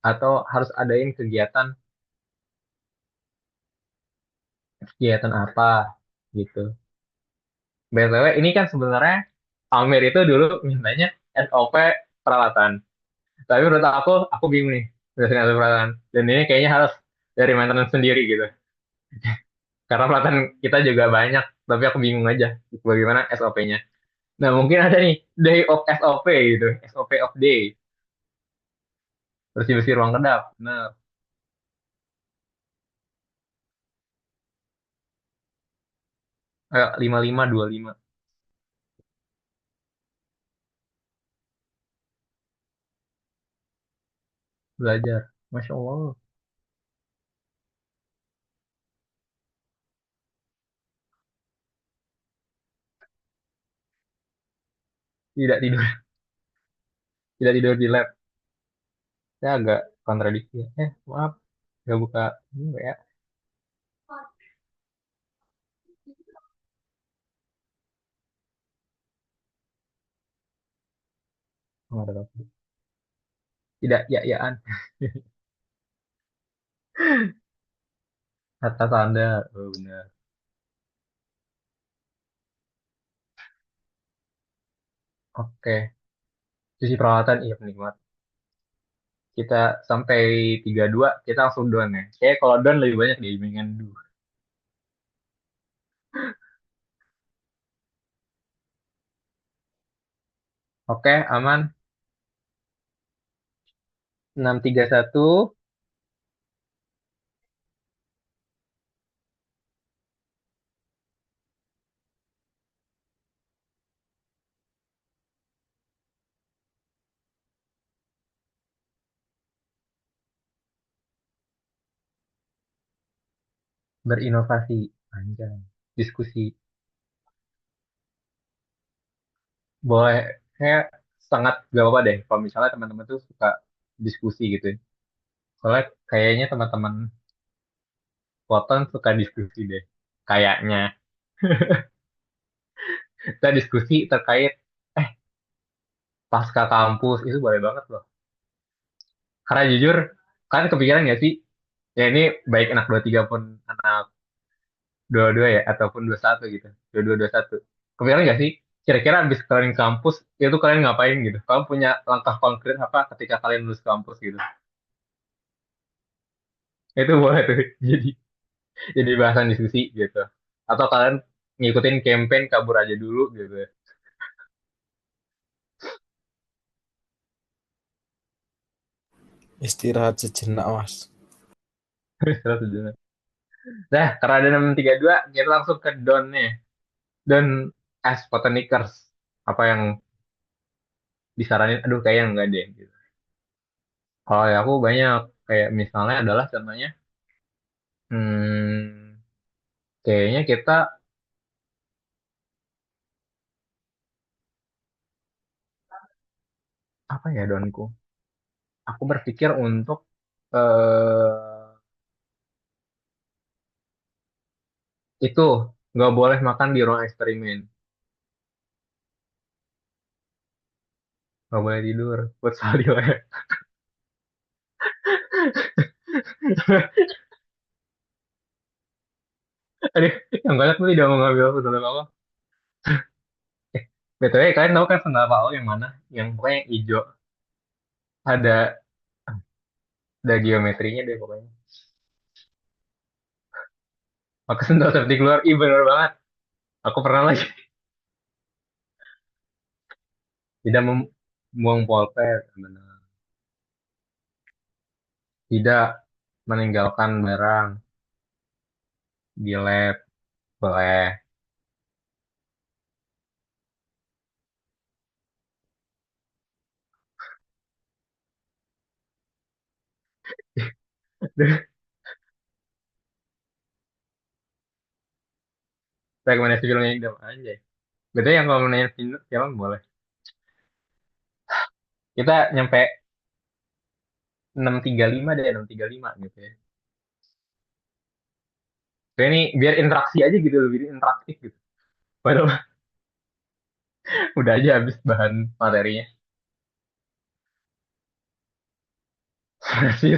atau harus adain kegiatan kegiatan apa gitu. BTW ini kan sebenarnya Amir itu dulu mintanya SOP peralatan. Tapi menurut aku bingung nih berdasarkan SOP peralatan. Dan ini kayaknya harus dari maintenance sendiri gitu. Karena peralatan kita juga banyak, tapi aku bingung aja bagaimana SOP-nya. Nah, mungkin ada nih day of SOP gitu, SOP of day, bersih-bersih ruang kedap. Nah, ayo 5525 belajar. Masya Allah. Tidak tidur, tidak tidur di lab. Saya agak kontradiksi ya. Maaf, nggak buka ini nggak ya? Oh, ada apa? Tidak, ya-yaan. Atas Anda. Oh, benar. Oke. Cuci perawatan, iya penting banget. Kita sampai 32 kita langsung down ya. Kayak kalau down lebih banyak dibandingkan do. Oke, aman. 631 berinovasi. Anjay. Diskusi. Boleh, saya sangat gak apa-apa deh kalau misalnya teman-teman tuh suka diskusi gitu ya. Soalnya kayaknya teman-teman Woton suka diskusi deh. Kayaknya. Kita diskusi terkait eh pasca kampus itu boleh banget loh. Karena jujur, kan kepikiran nggak sih? Ya ini baik anak 23 pun anak 22 ya, ataupun 21 gitu. 22, 21. Kepikiran nggak sih? Kira-kira abis kalian kampus, itu kalian ngapain gitu? Kalian punya langkah konkret apa ketika kalian lulus kampus gitu? Itu boleh tuh. Jadi jadi bahasan diskusi gitu. Atau kalian ngikutin campaign kabur aja dulu gitu. Istirahat sejenak, Mas. Nah, karena ada 632, kita langsung ke Don nih. Don as botanikers, apa yang disaranin, aduh kayaknya enggak deh gitu. Kalau ya aku banyak, kayak misalnya adalah contohnya, hmm, kayaknya kita, apa ya Donku, aku berpikir untuk itu nggak boleh makan di ruang eksperimen, nggak boleh tidur, futsal di mana. Aduh, yang banyak tuh tidak mau ngambil futsal apa. BTW kalian tahu kan sendal Paulo yang mana? Yang pokoknya yang hijau. Ada geometrinya deh pokoknya. Maka sendal safety keluar, ih bener banget. Aku pernah lagi tidak membuang polpen, benar. Tidak meninggalkan barang di lab, boleh. Rekomendasi filmnya itu aja. Betul yang kalau nanya film boleh. Kita nyampe 6:35 deh, 6:35 gitu ya. Jadi ini biar interaksi aja gitu, lebih interaktif gitu. Padahal udah aja habis bahan materinya. Sih,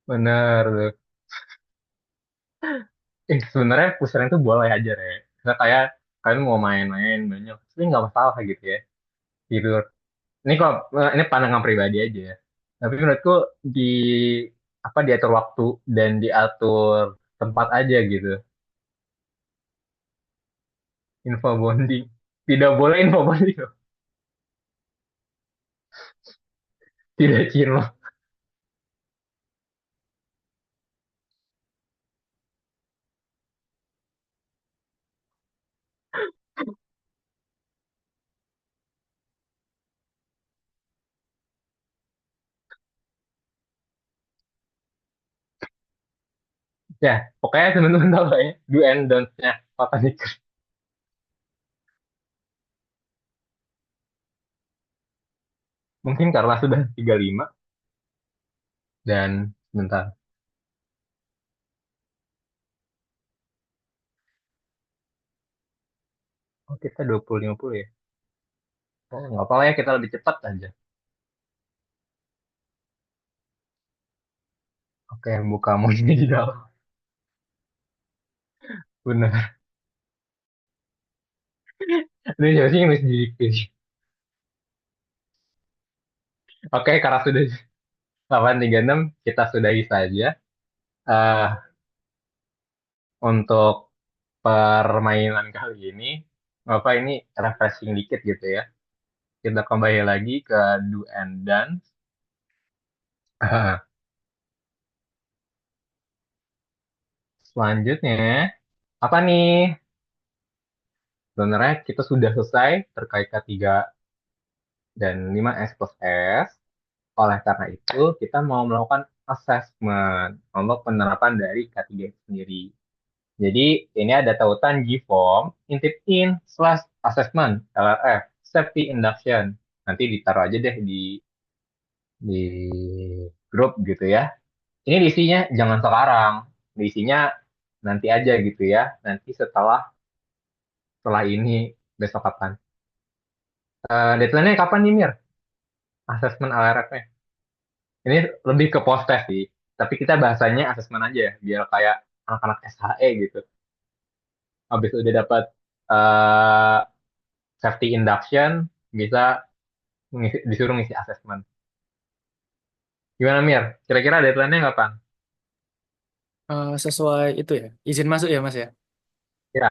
bener tuh. Sebenarnya pusarnya tuh boleh aja deh. Misalnya kayak kalian mau main-main banyak, tapi nggak masalah gitu ya. Gitu. Ini kok ini pandangan pribadi aja ya. Tapi menurutku di apa diatur waktu dan diatur tempat aja gitu. Info bonding. Tidak boleh info bonding. Tidak cinlok. Ya, pokoknya teman-teman tahu lah ya. Do and don't-nya Papa Nick. Mungkin karena sudah 35 dan sebentar. Oh, kita 20-50 ya. Oh, nggak apa-apa ya, kita lebih cepat aja. Oke, buka monitor di dalam. Benar. Ini siapa sih yang nulis di. Oke, karena sudah 8:36, kita sudahi saja. eh untuk permainan kali ini. Apa ini refreshing dikit gitu ya. Kita kembali lagi ke do and dance. Selanjutnya, apa nih? Sebenarnya kita sudah selesai terkait K3 dan 5S plus S. Oleh karena itu, kita mau melakukan assessment untuk penerapan dari K3 itu sendiri. Jadi, ini ada tautan G-form, intip in, slash assessment, LRF, safety induction. Nanti ditaruh aja deh di grup gitu ya. Ini diisinya jangan sekarang, diisinya nanti aja gitu ya. Nanti setelah ini besok kapan? Deadline-nya kapan nih Mir? Assessment LRF-nya. Ini lebih ke post test sih. Tapi kita bahasanya assessment aja ya, biar kayak anak-anak SHE gitu. Habis udah dapat eh, safety induction, bisa disuruh ngisi assessment. Gimana Mir? Kira-kira deadline-nya kapan? Sesuai itu ya. Izin masuk ya, Mas ya. Ya,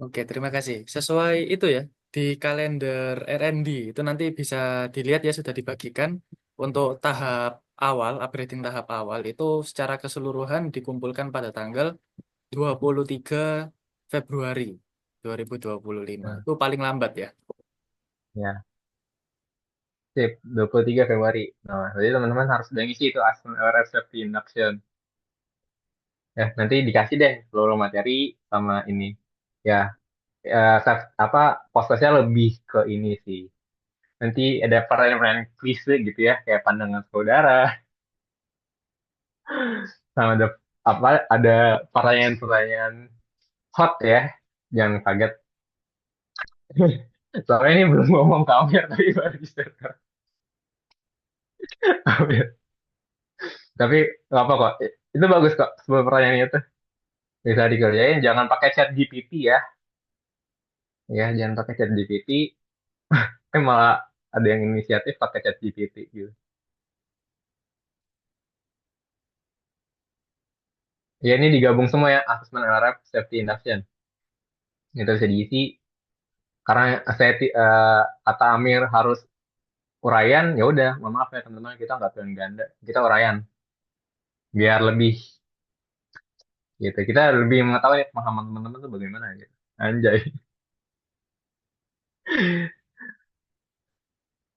Oke, terima kasih. Sesuai itu ya. di kalender R&D itu nanti bisa dilihat ya sudah dibagikan untuk tahap awal, upgrading tahap awal itu secara keseluruhan dikumpulkan pada tanggal 23 Februari 2025. Nah, Itu paling lambat ya. ya, sip, 23 Februari. Nah, jadi teman-teman harus udah ngisi itu Aspen LRF Safety Induction. Ya, nanti dikasih deh seluruh materi sama ini. Ya, apa, posnya lebih ke ini sih. Nanti ada pertanyaan-pertanyaan klise gitu ya, kayak pandangan saudara, sama ada pertanyaan-pertanyaan hot ya. Jangan kaget. Soalnya ini belum ngomong ke Amir, tapi baru di-share ke Amir. Tapi nggak apa kok. Itu bagus kok, sebuah pertanyaan itu. Bisa dikerjain, jangan pakai chat GPT ya. Ya, jangan pakai chat GPT. Malah ada yang inisiatif pakai chat GPT gitu. Ya, ini digabung semua ya, Assessment LRF Safety Induction. Itu bisa diisi. Karena kata Amir harus uraian, ya udah, mohon maaf ya teman-teman, kita nggak pilihan ganda. Kita uraian. Biar lebih gitu. Kita lebih mengetahui pemahaman teman-teman tuh bagaimana gitu. Anjay.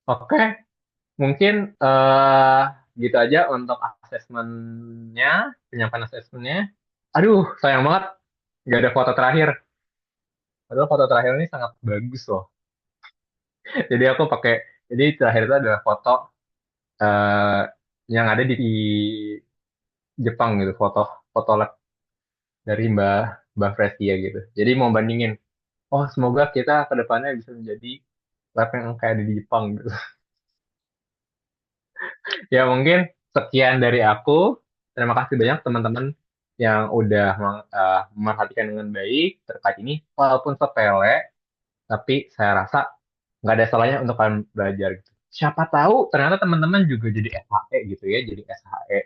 Oke, mungkin gitu aja untuk asesmennya, penyampaian asesmennya. Aduh, sayang banget nggak ada foto terakhir. Padahal foto terakhir ini sangat bagus loh. Jadi aku pakai, jadi terakhir itu adalah foto eh, yang ada di Jepang gitu, foto foto lab dari Mbak Fresia gitu. Jadi mau bandingin, oh semoga kita ke depannya bisa menjadi lab yang kayak di Jepang gitu. Ya mungkin sekian dari aku. Terima kasih banyak teman-teman yang udah memperhatikan dengan baik terkait ini. Walaupun sepele, tapi saya rasa nggak ada salahnya untuk kalian belajar gitu. Siapa tahu ternyata teman-teman juga jadi SHE gitu ya, jadi SHE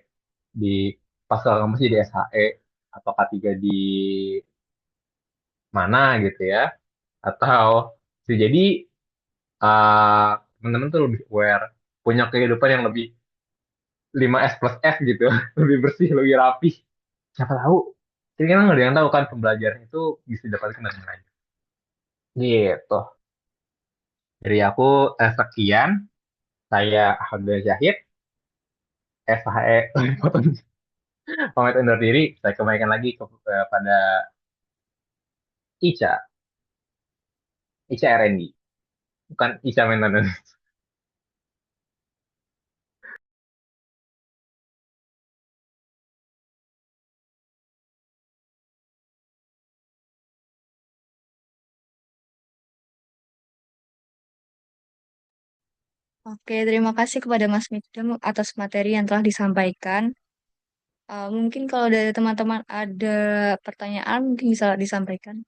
di pas kampus jadi SHE atau K3 di mana gitu ya. Atau bisa jadi teman-teman tuh lebih aware, punya kehidupan yang lebih 5S plus S gitu, lebih bersih, lebih rapi. Siapa tahu? Jadi kan nggak ada yang tahu kan pembelajaran itu bisa didapatkan dari mana. Gitu. Dari aku sekian. Saya Hamdan Syahid, SHE, pamit undur diri. Saya kembalikan lagi kepada Ica, Ica R&D, bukan Ica Maintenance. Oke, terima kasih kepada Mas Mikdam atas materi yang telah disampaikan. Mungkin kalau dari teman-teman ada pertanyaan, mungkin bisa disampaikan.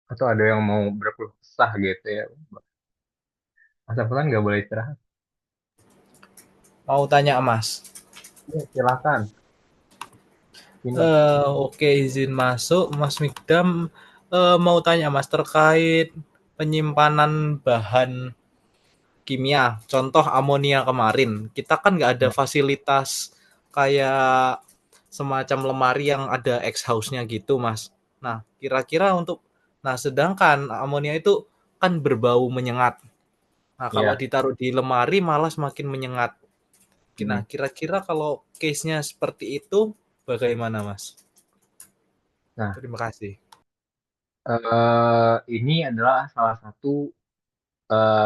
Atau ada yang mau berkeluh kesah gitu ya. Masa kan nggak boleh istirahat. Mau tanya Mas. Ya, silakan. Ini. Oke, izin masuk, Mas Mikdam. Mau tanya Mas terkait penyimpanan bahan kimia, contoh amonia kemarin. Kita kan nggak ada fasilitas kayak semacam lemari yang ada exhaust-nya gitu, Mas. Nah, kira-kira sedangkan amonia itu kan berbau menyengat. Nah, kalau Ya. ditaruh di lemari malah semakin menyengat. Nah, Hmm. kira-kira kalau case-nya seperti itu bagaimana, Mas? Nah, Terima kasih. ini adalah salah satu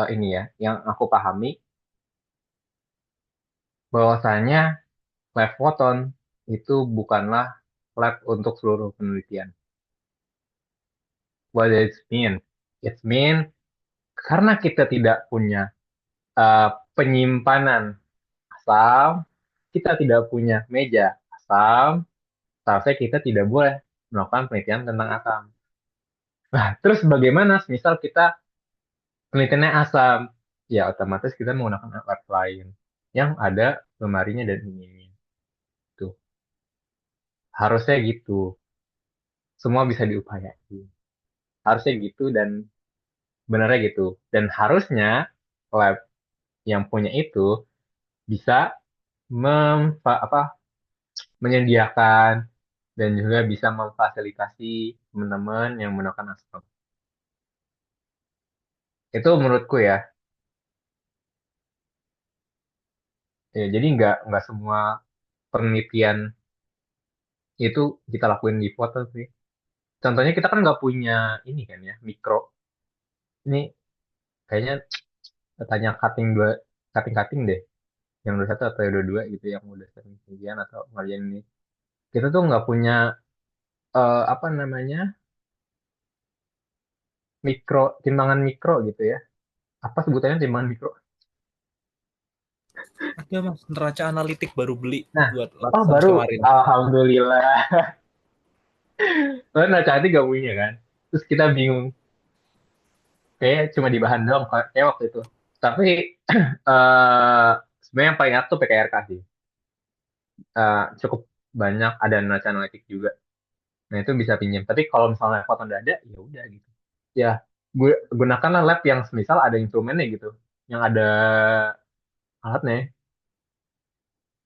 ini ya yang aku pahami bahwasanya lab photon itu bukanlah lab untuk seluruh penelitian. What does it mean? It mean karena kita tidak punya penyimpanan asam, kita tidak punya meja asam, seharusnya kita tidak boleh melakukan penelitian tentang asam. Nah, terus bagaimana misal kita penelitiannya asam? Ya, otomatis kita menggunakan alat lain yang ada lemarinya dan ini. Tuh, harusnya gitu. semua bisa diupayakan. Harusnya gitu dan benernya gitu. Dan harusnya lab yang punya itu bisa apa, menyediakan dan juga bisa memfasilitasi teman-teman yang menggunakan aspek. Itu menurutku ya. Ya, jadi nggak semua penelitian itu kita lakuin di foto sih. Contohnya kita kan nggak punya ini kan ya, mikro. Ini kayaknya tanya cutting deh. Yang udah satu atau yang udah dua gitu, yang udah sering penelitian atau ngerjain ini. Kita tuh nggak punya apa namanya, timbangan mikro gitu ya. Apa sebutannya timbangan mikro? Ada mas, neraca analitik baru beli Nah, buat oh laporan baru, kemarin. alhamdulillah. Soalnya cantik gak punya kan. Terus kita bingung, kayak cuma di bahan doang kayak waktu itu. Tapi sebenarnya yang paling enak tuh PKRK sih. Cukup banyak, ada neraca analitik juga. Nah itu bisa pinjam. Tapi kalau misalnya foto nggak ada, ya udah gitu. Ya, gue gunakanlah lab yang semisal ada instrumennya gitu, yang ada alatnya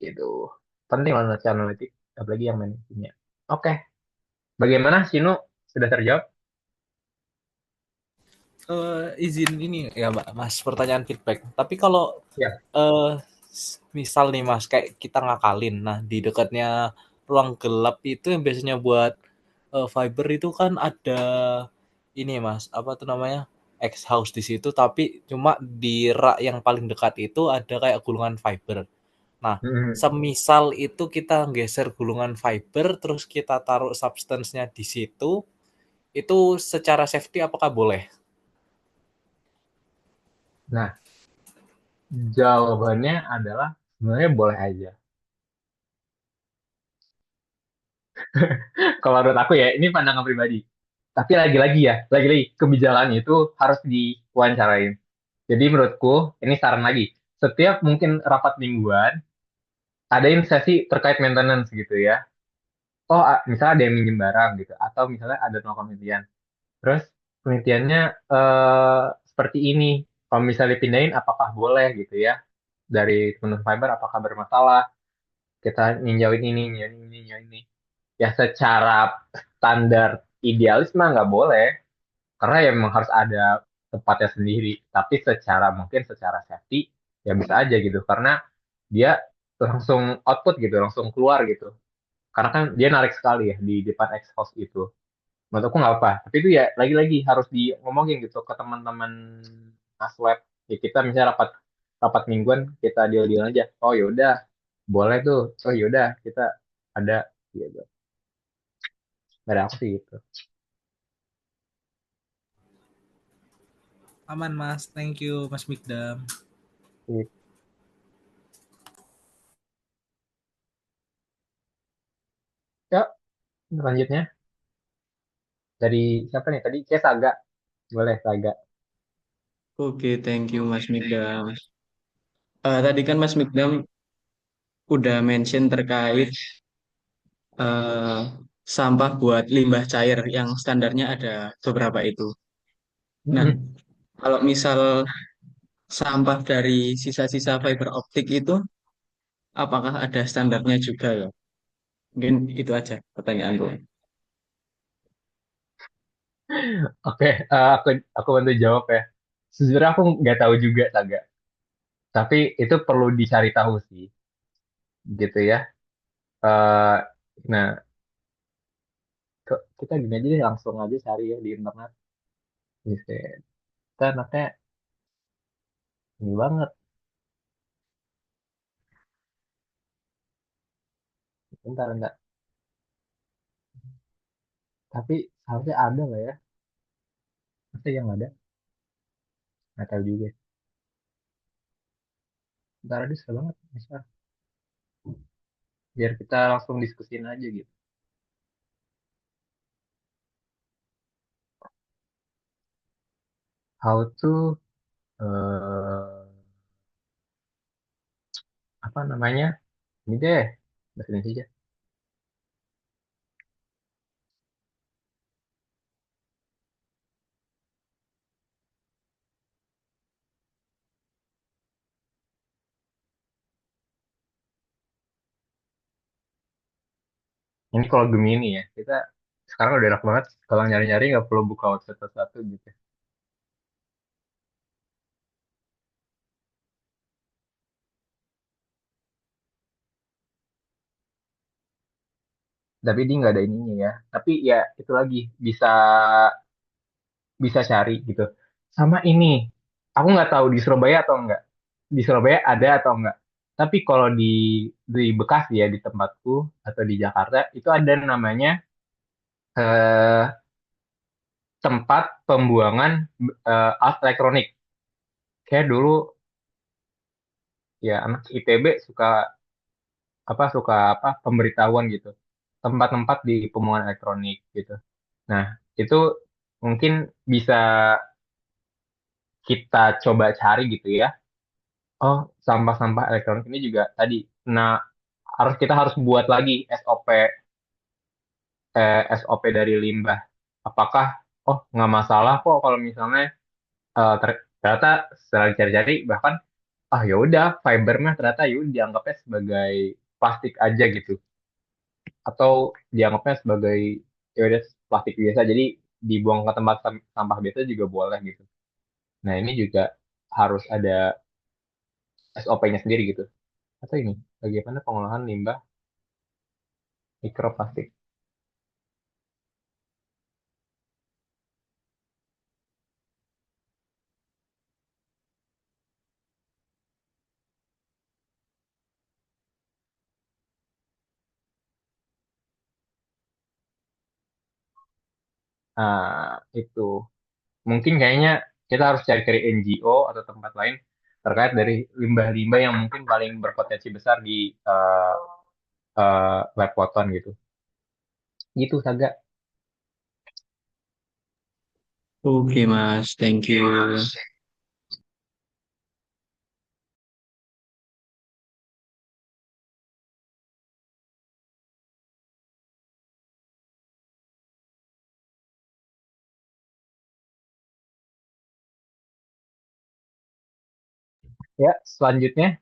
gitu. Penting lah neraca analitik, apalagi yang main kimia. Oke, bagaimana Sinu, sudah terjawab? Izin ini ya Mbak, Mas, pertanyaan feedback. Tapi kalau Ya. misal nih Mas, kayak kita ngakalin, nah di dekatnya ruang gelap itu yang biasanya buat fiber itu kan ada ini Mas, apa tuh namanya? X house di situ, tapi cuma di rak yang paling dekat itu ada kayak gulungan fiber. Nah, Hmm. semisal itu kita geser gulungan fiber, terus kita taruh substance-nya di situ, itu secara safety apakah boleh? Nah, jawabannya adalah sebenarnya boleh aja. Kalau menurut aku ya, ini pandangan pribadi. Tapi lagi-lagi ya, lagi-lagi kebijakannya itu harus diwawancarain. Jadi menurutku, ini saran lagi. Setiap mungkin rapat mingguan, adain sesi terkait maintenance gitu ya. Oh, misalnya ada yang minjem barang gitu, atau misalnya ada melakukan penelitian. Terus penelitiannya seperti ini. Kalau misalnya dipindahin, apakah boleh gitu ya? Dari teman fiber, apakah bermasalah? Kita ninjauin ini, ninjauin ini, ninjauin ini. Ya secara standar idealis mah nggak boleh, karena ya memang harus ada tempatnya sendiri. Tapi secara mungkin secara safety ya bisa aja gitu, karena dia langsung output gitu, langsung keluar gitu. Karena kan dia narik sekali ya di depan exhaust itu. Menurut aku nggak apa. Tapi itu ya lagi-lagi harus diomongin gitu ke teman-teman Asweb. Ya kita misalnya rapat rapat mingguan, kita deal-deal aja. Oh yaudah, boleh tuh. Oh yaudah, kita ada gitu. Dari aku sih gitu. Aman Mas, thank you Mas Mikdam. Ya, selanjutnya dari siapa nih? Tadi Cia Saga. Boleh Saga. Oke, thank you Mas Mikdam. Tadi kan Mas Mikdam udah mention terkait eh, sampah buat limbah cair yang standarnya ada beberapa itu. Nah, Mm-mm. kalau misal sampah dari sisa-sisa fiber optik itu, apakah ada standarnya juga ya? Mungkin itu aja pertanyaanku. Oke, aku bantu jawab ya. Sejujurnya aku nggak tahu juga Saga. Tapi itu perlu dicari tahu sih, gitu ya. Eh, nah, kita gini aja deh, langsung aja cari ya di internet. Gitu. Kita anaknya ini banget. Bentar, enggak. Tapi harusnya ada lah ya. Masa yang ada? Nggak tahu juga. Bentar aja susah banget. Bisa. Biar kita langsung diskusin aja gitu. How to, apa namanya? Ini deh. Bahasa Indonesia. Ini kalau Gemini ya, kita sekarang udah enak banget kalau nyari-nyari nggak perlu buka website satu-satu gitu. Tapi dia nggak ada ininya ya. Tapi ya itu lagi bisa bisa cari gitu. Sama ini, aku nggak tahu di Surabaya atau enggak. Di Surabaya ada atau enggak. Tapi kalau di Bekasi ya di tempatku atau di Jakarta itu ada namanya eh, tempat pembuangan alat elektronik. Kayak dulu ya anak ITB suka apa pemberitahuan gitu. Tempat-tempat di pembuangan elektronik gitu. Nah, itu mungkin bisa kita coba cari gitu ya. Oh, sampah-sampah elektronik ini juga tadi. Nah, kita harus buat lagi SOP dari limbah. Apakah nggak masalah kok kalau misalnya ternyata setelah cari-cari bahkan ya udah fiber mah ternyata yaudah dianggapnya sebagai plastik aja gitu. Atau dianggapnya sebagai ya udah plastik biasa jadi dibuang ke tempat sampah biasa juga boleh gitu. Nah, ini juga harus ada SOP-nya sendiri gitu. Atau ini, bagaimana pengolahan limbah mikroplastik. Itu. Mungkin kayaknya kita harus cari-cari NGO atau tempat lain terkait dari limbah-limbah yang mungkin paling berpotensi besar di lab Photon gitu. Gitu, Saga. Oke Mas, thank you. Ya, selanjutnya.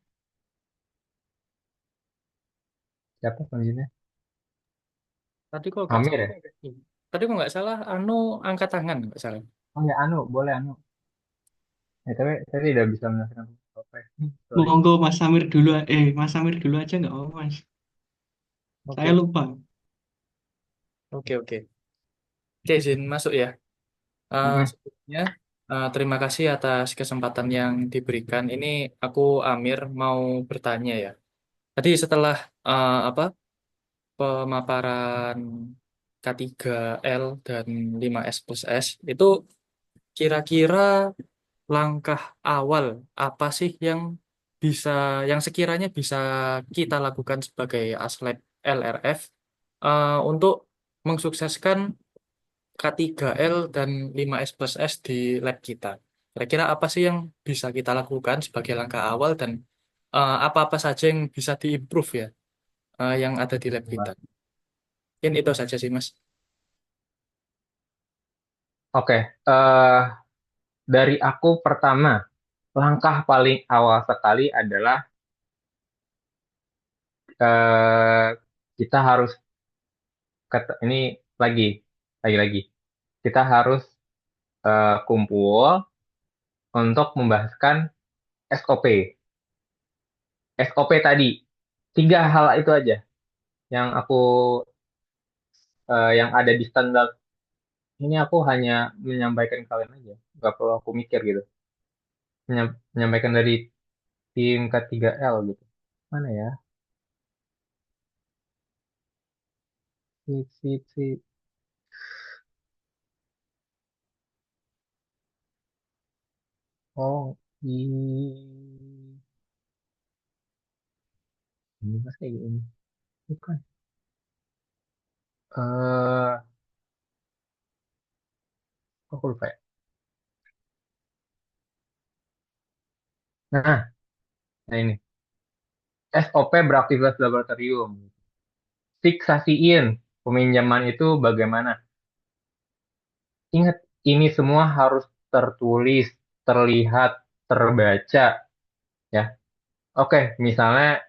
Siapa selanjutnya? Tadi kok nggak Amir salah. ya? Tadi kok nggak salah, Anu angkat tangan nggak salah. Oh ya, Anu. Boleh, Anu. Tapi tidak bisa menyelesaikan apa. Sorry. Monggo Mas Samir dulu, Mas Samir dulu aja nggak apa Mas. Saya Oke. lupa. Oke, oke. Oke, izin masuk ya. Mm-mm. Sebelumnya, terima kasih atas kesempatan yang diberikan. Ini aku Amir mau bertanya ya. Tadi setelah apa pemaparan K3L dan 5S plus S itu kira-kira langkah awal apa sih yang bisa yang sekiranya bisa kita lakukan sebagai aslab LRF untuk mensukseskan K3L dan 5S plus S di lab kita. Kira-kira apa sih yang bisa kita lakukan sebagai langkah awal dan apa-apa saja yang bisa diimprove ya yang ada di lab kita. Mungkin itu saja sih Mas. Oke. Dari aku pertama, langkah paling awal sekali adalah eh, kita harus ini lagi-lagi kita harus kumpul untuk membahaskan SOP. SOP tadi tiga hal itu aja yang yang ada di standar ini aku hanya menyampaikan ke kalian aja, nggak perlu aku mikir gitu. Menyampaikan dari tim K3L gitu. Mana ya? Si. Oh, ini mas kayak gini. Bukan. Eh, aku lupa ya. Nah ini. SOP beraktivitas laboratorium. Fiksasiin peminjaman itu bagaimana. Ingat, ini semua harus tertulis, terlihat, terbaca, ya. Oke, misalnya,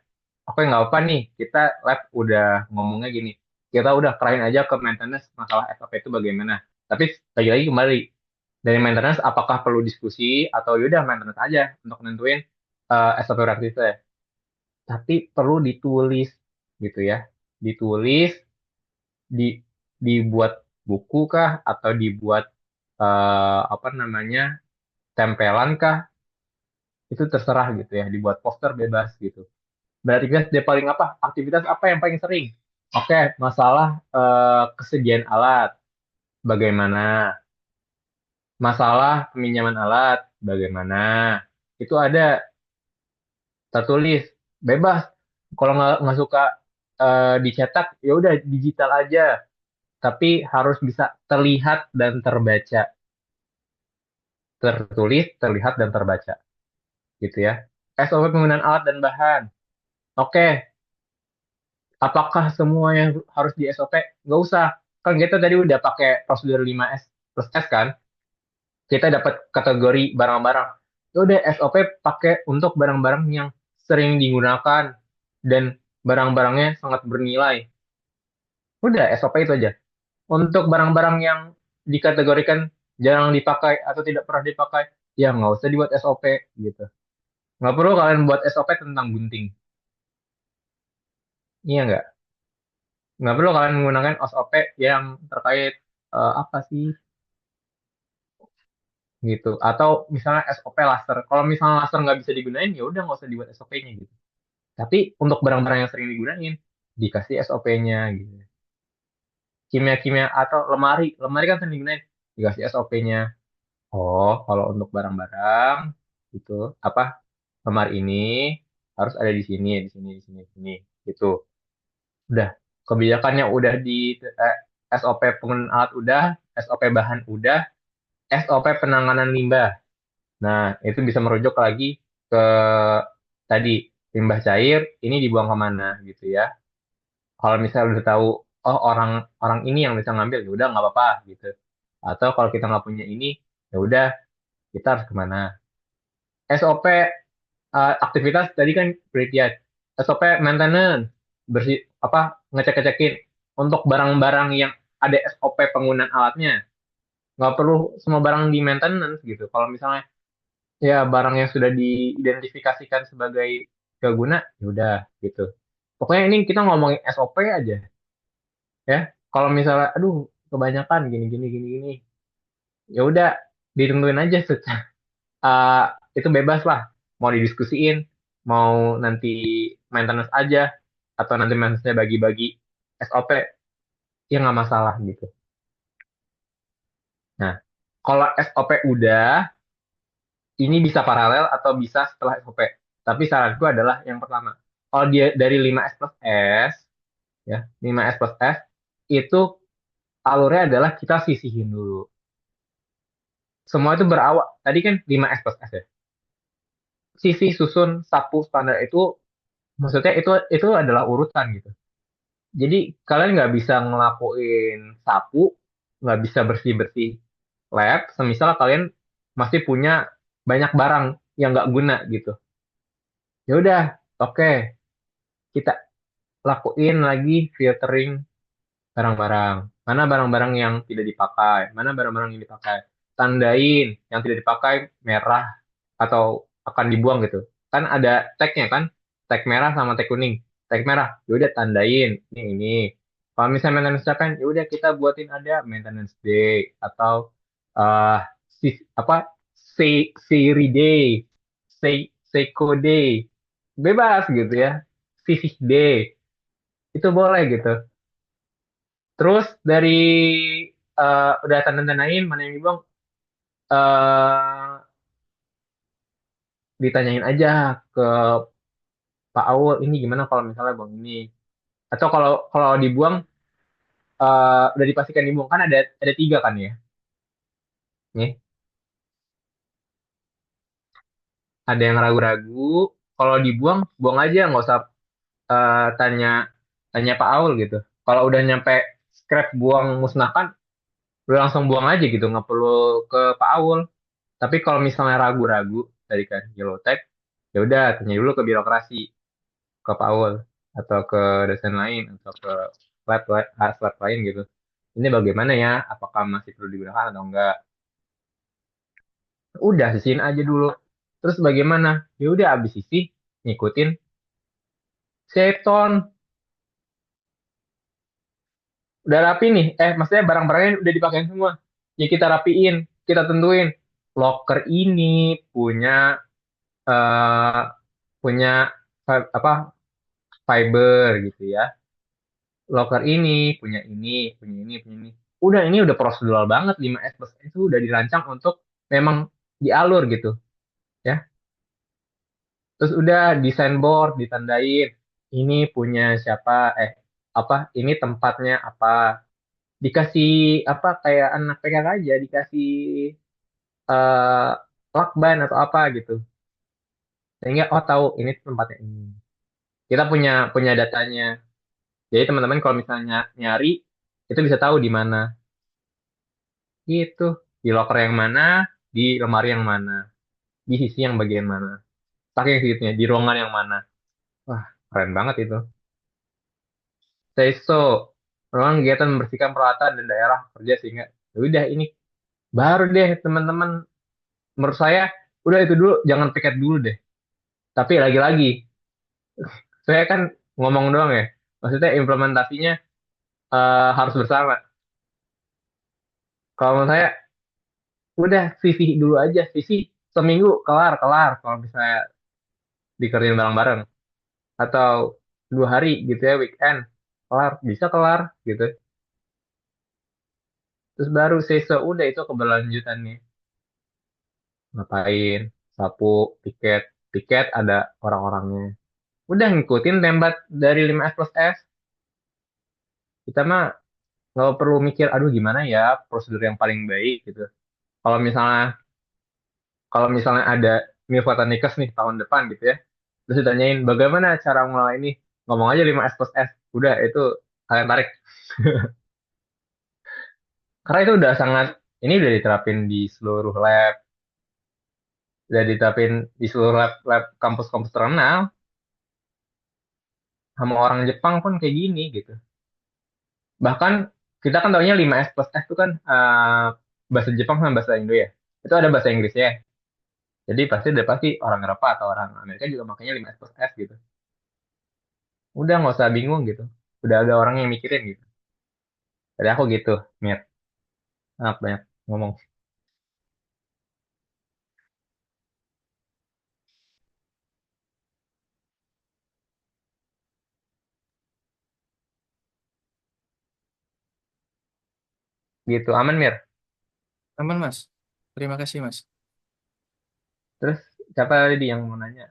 oke nggak apa nih, kita lab udah ngomongnya gini. kita udah kerahin aja ke maintenance masalah SOP itu bagaimana. Tapi lagi-lagi kembali dari maintenance apakah perlu diskusi atau yaudah maintenance aja untuk nentuin SOP reaktifnya. Tapi perlu ditulis gitu ya. Ditulis, di dibuat buku kah atau dibuat apa namanya tempelan kah, itu terserah gitu ya, dibuat poster bebas gitu. Berarti guys, dia paling apa, aktivitas apa yang paling sering? Oke, masalah kesediaan alat bagaimana, masalah peminjaman alat bagaimana, itu ada tertulis bebas. Kalau nggak suka dicetak ya udah digital aja, tapi harus bisa terlihat dan terbaca, tertulis, terlihat dan terbaca gitu ya. SOP penggunaan alat dan bahan. Oke, apakah semua yang harus di SOP? Nggak usah. Kan kita tadi udah pakai prosedur 5S plus S kan? Kita dapat kategori barang-barang. Ya udah SOP pakai untuk barang-barang yang sering digunakan dan barang-barangnya sangat bernilai. Udah SOP itu aja. Untuk barang-barang yang dikategorikan jarang dipakai atau tidak pernah dipakai, ya nggak usah dibuat SOP gitu. Nggak perlu kalian buat SOP tentang gunting. Iya nggak? Nggak perlu kalian menggunakan SOP yang terkait apa sih gitu. Atau misalnya SOP laser. Kalau misalnya laser nggak bisa digunain, ya udah nggak usah dibuat SOP-nya gitu. Tapi untuk barang-barang yang sering digunain, dikasih SOP-nya gitu. Kimia-kimia atau lemari. Lemari kan sering digunain, dikasih SOP-nya. Oh, kalau untuk barang-barang itu apa? Lemari ini harus ada di sini, di sini, di sini, di sini. Gitu. Udah. Kebijakannya udah di SOP penggunaan alat udah, SOP bahan udah, SOP penanganan limbah. Nah, itu bisa merujuk lagi ke tadi limbah cair ini dibuang kemana gitu ya. Kalau misalnya udah tahu oh orang orang ini yang bisa ngambil ya udah nggak apa-apa gitu. Atau kalau kita nggak punya ini ya udah kita harus kemana. SOP aktivitas tadi kan penelitian. SOP maintenance bersih apa ngecek-ngecekin untuk barang-barang yang ada SOP penggunaan alatnya. Nggak perlu semua barang di maintenance gitu. Kalau misalnya ya barang yang sudah diidentifikasikan sebagai guna ya udah gitu. Pokoknya ini kita ngomongin SOP aja ya. Kalau misalnya aduh kebanyakan gini gini gini gini ya udah ditentuin aja uh, itu bebas lah mau didiskusiin mau nanti maintenance aja atau nanti maintenance-nya bagi-bagi SOP ya nggak masalah gitu. Nah, kalau SOP udah ini bisa paralel atau bisa setelah SOP. Tapi saranku adalah yang pertama. Kalau dia dari 5S plus S, ya, 5S plus S, itu alurnya adalah kita sisihin dulu. Semua itu berawal, tadi kan 5S plus S ya. Sisi, susun, sapu, standar itu, maksudnya itu adalah urutan gitu. Jadi kalian nggak bisa ngelakuin sapu, nggak bisa bersih-bersih lab, semisal kalian masih punya banyak barang yang nggak guna gitu. Ya udah, oke, kita lakuin lagi filtering barang-barang. Mana barang-barang yang tidak dipakai, mana barang-barang yang dipakai. Tandain yang tidak dipakai merah atau akan dibuang gitu. Kan ada tagnya kan, tag merah sama tag kuning. Tag merah, yaudah tandain ini. Kalau misalnya maintenance kan, yaudah kita buatin ada maintenance day atau uh, apa Siri day, Seiko day, bebas gitu ya. Sisih day itu boleh gitu. Terus dari udah tanda-tandain mana yang dibuang, eh ditanyain aja ke Pak Aul ini gimana kalau misalnya buang ini. Atau kalau kalau dibuang udah dipastikan dibuang kan ada tiga kan ya. Nih, ada yang ragu-ragu. Kalau dibuang, buang aja nggak usah tanya tanya Pak Aul gitu. Kalau udah nyampe scrap buang musnahkan, udah langsung buang aja gitu, nggak perlu ke Pak Aul. Tapi kalau misalnya ragu-ragu tadi kan yellow tag, ya udah tanya dulu ke birokrasi, ke Paul atau ke dosen lain atau ke lab lain gitu. Ini bagaimana ya? Apakah masih perlu digunakan atau enggak? Udah sisihin aja dulu. Terus bagaimana? Ya udah abis isi ngikutin Septon. Udah rapi nih. Maksudnya barang-barangnya udah dipakai semua. Ya kita rapiin, kita tentuin. Locker ini punya eh punya apa fiber gitu ya. Locker ini punya ini, punya ini, punya ini. Udah ini udah prosedural banget 5S plus S itu udah dirancang untuk memang dialur gitu ya. Terus udah desain board ditandain. Ini punya siapa? Apa? Ini tempatnya apa? Dikasih apa kayak anak PKK aja dikasih eh lakban atau apa gitu. Sehingga oh tahu ini tempatnya ini. Kita punya punya datanya. Jadi teman-teman kalau misalnya nyari itu bisa tahu di mana. Gitu. Di locker yang mana, di lemari yang mana, di sisi yang bagian mana. Saking segitunya, di ruangan yang mana. Wah, keren banget itu. Say so, ruangan kegiatan membersihkan peralatan dan daerah kerja sehingga ya udah ini baru deh teman-teman menurut saya udah itu dulu jangan piket dulu deh. Tapi lagi-lagi saya kan ngomong doang ya. Maksudnya implementasinya harus bersama. Kalau menurut saya udah visi dulu aja, visi seminggu kelar kelar kalau misalnya dikerjain bareng-bareng atau 2 hari gitu ya weekend kelar bisa kelar gitu. Terus baru sesa udah itu keberlanjutannya. Ngapain? Sapu, tiket, tiket ada orang-orangnya. Udah ngikutin tempat dari 5S plus S. Kita mah nggak perlu mikir, aduh gimana ya prosedur yang paling baik gitu. Kalau misalnya kalau misalnya ada Milvatanikes nih tahun depan gitu ya, terus ditanyain bagaimana cara mulai ini, ngomong aja 5S plus S. Udah itu kalian tarik. Karena itu udah sangat, ini udah diterapin di seluruh lab, udah diterapin di seluruh lab kampus-kampus terkenal. Sama orang Jepang pun kayak gini gitu. Bahkan kita kan taunya 5S plus S itu kan bahasa Jepang sama bahasa Indo ya. Itu ada bahasa Inggrisnya ya. Jadi pasti orang Eropa atau orang Amerika juga makanya 5S plus S gitu. Udah nggak usah bingung gitu. Udah ada orang yang mikirin gitu. Jadi aku gitu, Mir. Banyak ngomong gitu. Aman, Mir. Aman, Mas. Terima kasih, Mas. Terus siapa tadi yang mau nanya?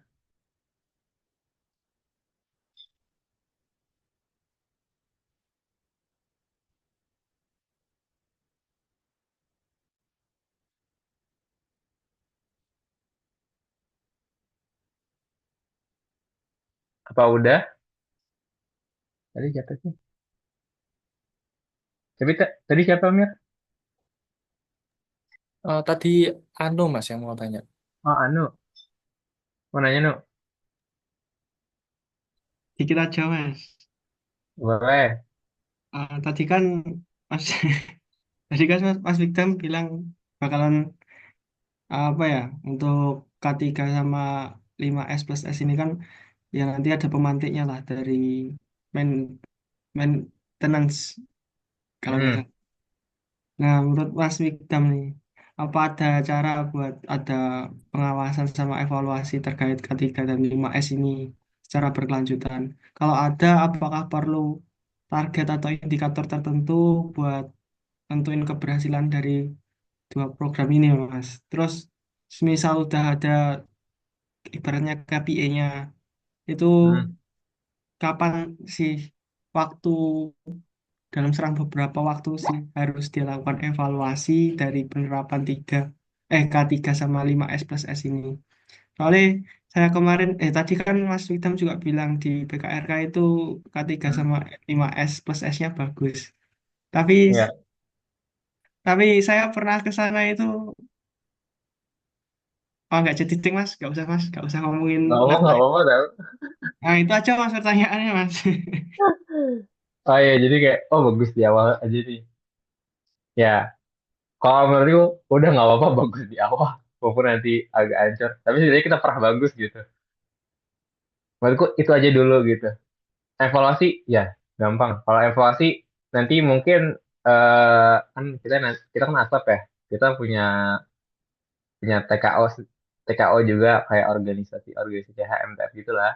Apa udah? Tadi siapa sih? Tapi tadi siapa, Mir? Tadi Anu, Mas, yang mau tanya. Oh, Anu. Mau nanya, Nu. Dikit aja mas. Boleh. Tadi kan mas tadi kan mas Victor bilang bakalan apa ya untuk K3 sama 5S plus S ini kan ya nanti ada pemantiknya lah dari main maintenance kalau nggak Hmm. salah. Nah, menurut Mas Mikdam nih, apa ada cara buat ada pengawasan sama evaluasi terkait ketiga dan 5S ini secara berkelanjutan? Kalau ada, apakah perlu target atau indikator tertentu buat tentuin keberhasilan dari dua program ini, Mas? Terus, misal udah ada ibaratnya KPI-nya, itu Hmm. kapan sih waktu dalam serang beberapa waktu sih harus dilakukan evaluasi dari penerapan K3 sama 5S plus S ini. Soalnya saya kemarin, tadi kan Mas Witam juga bilang di BKRK itu K3 Hmm. sama 5S plus S-nya bagus. Tapi Ya. tapi saya pernah ke sana itu, oh nggak jadi ting Mas, nggak usah ngomongin Nggak apa-apa, lab nggak lain. apa-apa. Tahu. Nah itu aja Mas pertanyaannya Mas. Oh iya, jadi kayak, oh bagus di awal aja sih. Ya, kalau menurutku udah nggak apa-apa bagus di awal, walaupun nanti agak ancur. Tapi sebenarnya kita pernah bagus gitu. Menurutku itu aja dulu gitu. Evaluasi, ya gampang. Kalau evaluasi nanti mungkin kan kita kan asap ya. Kita punya punya TKO juga kayak organisasi HMTF gitulah.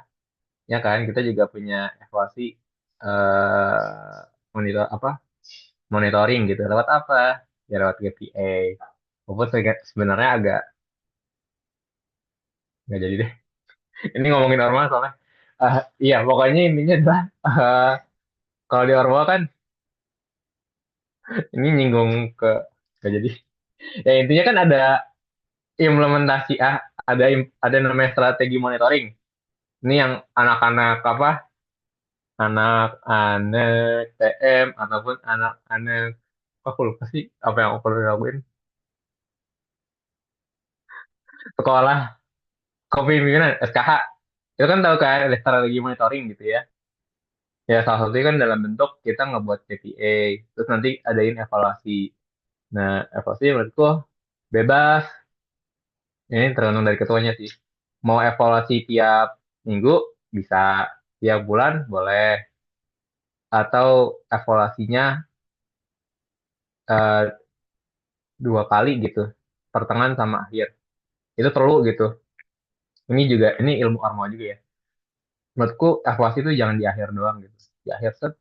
Ya kan, kita juga punya evaluasi monitor apa monitoring gitu. Lewat apa? Ya lewat KPI. Walaupun sebenarnya agak nggak jadi deh. Ini ngomongin normal soalnya. Iya, pokoknya intinya adalah kalau di Orwell kan ini nyinggung ke nggak jadi. Ya intinya kan ada implementasi ada namanya strategi monitoring. Ini yang anak-anak apa? Anak-anak TM ataupun anak-anak aku lupa sih apa yang aku perlu lakuin. Sekolah kepemimpinan SKH. Itu kan tahu kan ada strategi monitoring gitu ya. Ya salah satunya kan dalam bentuk kita ngebuat KPI, terus nanti adain evaluasi. Nah, evaluasi menurutku bebas. Ini tergantung dari ketuanya sih. Mau evaluasi tiap minggu bisa, tiap bulan boleh, atau evaluasinya eh, 2 kali gitu, pertengahan sama akhir. Itu perlu gitu. Ini ilmu Arma juga ya. Menurutku evaluasi itu jangan di akhir doang gitu. Di akhir set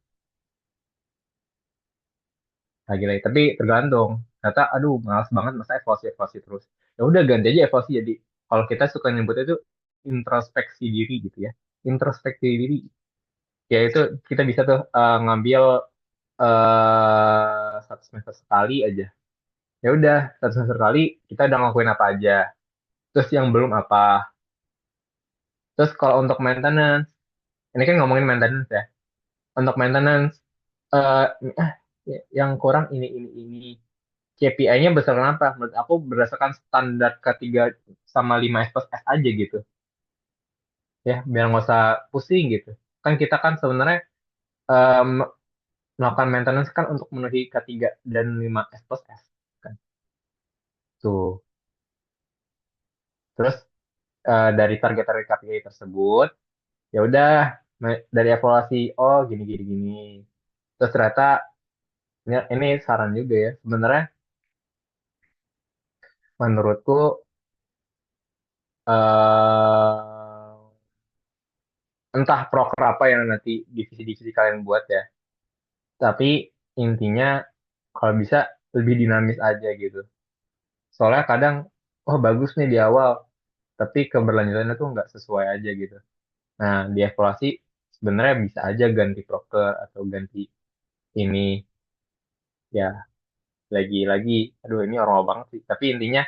lagi-lagi. Tapi tergantung. Kata, aduh, malas banget masa evaluasi evaluasi terus. Ya udah ganti aja evaluasi jadi kalau kita suka nyebutnya itu introspeksi diri gitu ya. Introspeksi diri. Ya itu kita bisa tuh ngambil 1 semester sekali aja. Ya udah 1 semester sekali kita udah ngelakuin apa aja. Terus yang belum apa. Terus kalau untuk maintenance, ini kan ngomongin maintenance ya. Untuk maintenance eh ah, yang kurang ini. KPI-nya berdasarkan apa? Menurut aku berdasarkan standar ketiga sama 5 S plus S aja gitu. Ya, biar nggak usah pusing gitu. Kan kita kan sebenarnya em, melakukan maintenance kan untuk memenuhi K3 dan 5 S plus S. Kan. Tuh. Terus dari target-target KPI tersebut, ya udah dari evaluasi, oh gini gini gini. Terus ternyata ini saran juga ya. Sebenarnya menurutku entah proker apa yang nanti divisi-divisi kalian buat ya. Tapi intinya kalau bisa lebih dinamis aja gitu. Soalnya kadang, oh bagus nih di awal, tapi keberlanjutannya tuh nggak sesuai aja gitu. Nah, di evaluasi sebenarnya bisa aja ganti proker atau ganti ini ya lagi-lagi. Aduh ini normal banget sih. Tapi intinya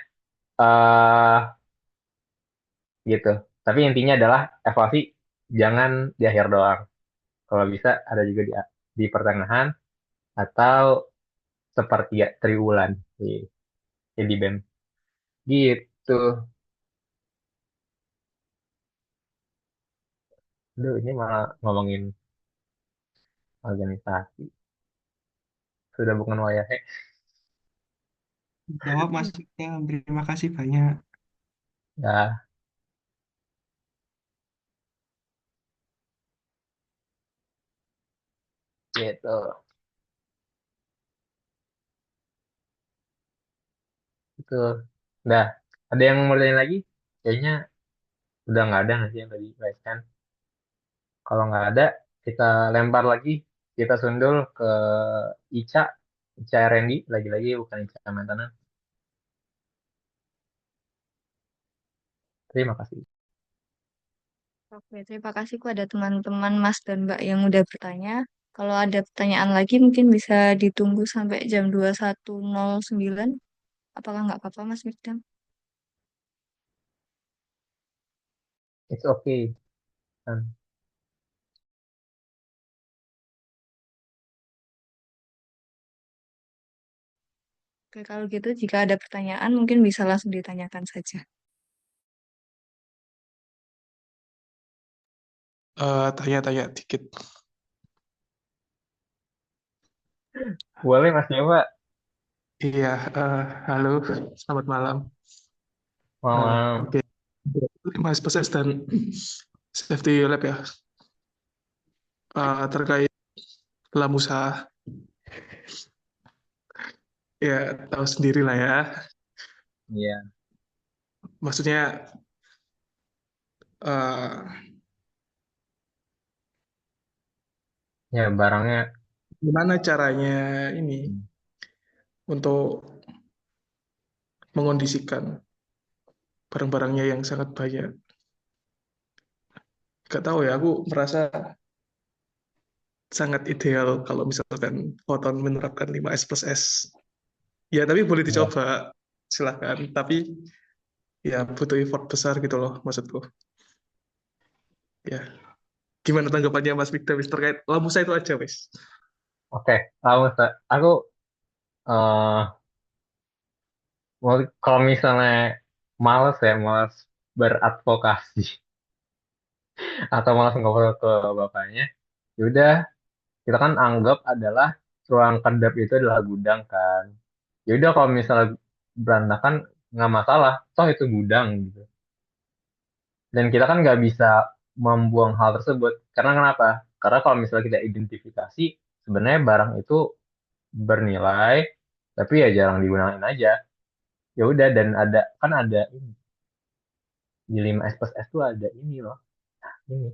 eh gitu. Tapi intinya adalah evaluasi jangan di akhir doang. Kalau bisa ada juga di pertengahan atau sepertiga triwulan. Jadi BEM. Gitu. Aduh, ini malah ngomongin organisasi. Sudah bukan wayahe. Jawab Mas Ikdam, terima kasih banyak. Ya, gitu. Itu. Udah. Ada yang mau tanya lagi? Kayaknya udah nggak ada nggak sih yang tadi kan. Kalau nggak ada, kita lempar lagi. Kita sundul ke Ica. Ica Randy. Lagi-lagi bukan Ica Mantanan. Terima kasih. Oke, terima kasih kepada teman-teman Mas dan Mbak yang udah bertanya. Kalau ada pertanyaan lagi mungkin bisa ditunggu sampai jam 21.09. Apakah nggak apa-apa Mas Mikdam? It's okay. Kan. Oke, kalau gitu jika ada pertanyaan mungkin bisa langsung ditanyakan saja. Tanya-tanya dikit. Boleh Mas Yofa. Iya, halo, selamat malam. Malam. Oke, 5 dan safety lab ya. Terkait Lamusa, ya tahu sendiri lah ya. Iya. Maksudnya eh, Ya barangnya. gimana caranya ini untuk mengondisikan barang-barangnya yang sangat banyak. Gak tahu ya, aku merasa sangat ideal kalau misalkan Photon menerapkan 5S plus S. Ya, tapi boleh Ya. dicoba, silahkan. Tapi ya butuh effort besar gitu loh, maksudku. Ya, gimana tanggapannya Mas Victor terkait Lamusa itu aja, wes? Oke. Tahu Ustaz. Aku eh kalau misalnya males beradvokasi atau malas ngobrol ke bapaknya, yaudah kita kan anggap adalah ruang kedap itu adalah gudang kan. Yaudah kalau misalnya berantakan nggak masalah, toh itu gudang gitu. Dan kita kan nggak bisa membuang hal tersebut. Karena kenapa? Karena kalau misalnya kita identifikasi, sebenarnya barang itu bernilai, tapi ya jarang digunakan aja. Ya udah dan ada ini di 5S plus S tuh ada ini loh. Ini.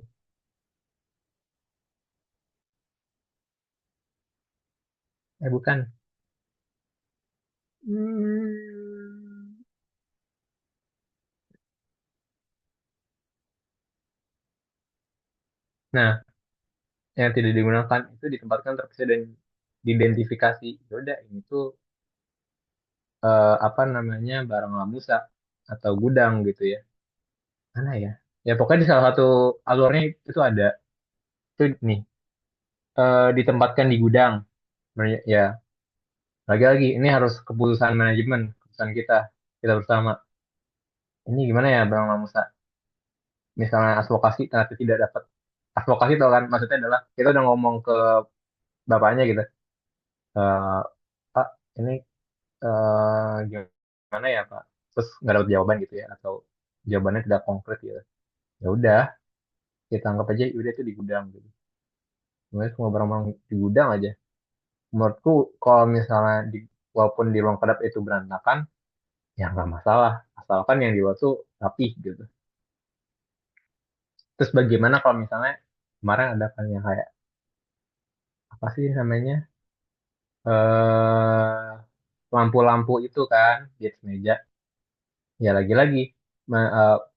Bukan. Hmm. Nah, yang tidak digunakan itu ditempatkan terpisah dan diidentifikasi. Ya udah ini tuh apa namanya barang Lamusa atau gudang gitu ya. Mana ya? Ya pokoknya di salah satu alurnya itu ada itu nih ditempatkan di gudang. Ya lagi-lagi ini harus keputusan manajemen, keputusan kita bersama. Ini gimana ya Bang Lamusa? Misalnya advokasi ternyata tidak dapat advokasi itu kan maksudnya adalah kita udah ngomong ke bapaknya gitu. Eh, Pak, ini gimana ya Pak? Terus nggak dapat jawaban gitu ya atau jawabannya tidak konkret gitu. Ya udah, kita anggap aja udah itu di gudang gitu. Sebenarnya semua barang-barang di gudang aja. Menurutku kalau misalnya walaupun di ruang kedap itu berantakan, ya nggak masalah. Asalkan yang di luar tuh rapih gitu. Terus bagaimana kalau misalnya kemarin ada kan yang kayak apa sih namanya lampu-lampu itu kan di atas meja. Ya lagi-lagi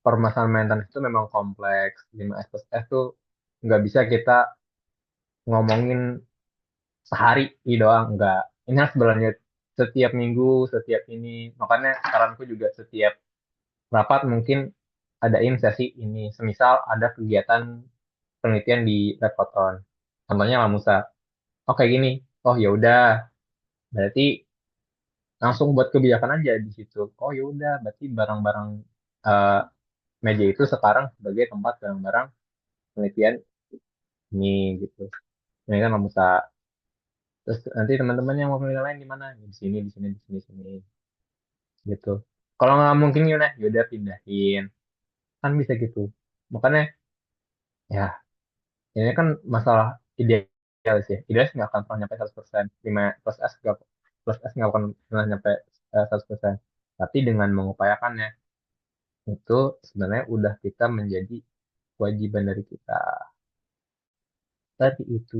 permasalahan maintenance itu memang kompleks. 5S plus S tuh nggak bisa kita ngomongin sehari ini doang. Nggak. Ini harus berlanjut setiap minggu, setiap ini. Makanya saranku juga setiap rapat mungkin adain sesi ini. Semisal ada kegiatan penelitian di lab Foton. Contohnya Lamusa. Oh kayak gini. Oh ya udah. Berarti langsung buat kebijakan aja di situ. Oh ya udah. Berarti barang-barang eh, meja itu sekarang sebagai tempat barang-barang penelitian ini gitu. Ini kan Lamusa. Terus nanti teman-teman yang mau penelitian lain di mana? Di sini, di sini, di sini, di sini. Gitu. Kalau nggak mungkin yaudah pindahin. Kan bisa gitu. Makanya ya ini kan masalah idealis ya. Idealis nggak akan pernah nyampe 100%. 5 plus S nggak plus S nggak akan pernah nyampe 100%. Tapi dengan mengupayakannya itu sebenarnya udah kita menjadi kewajiban dari kita. Tapi itu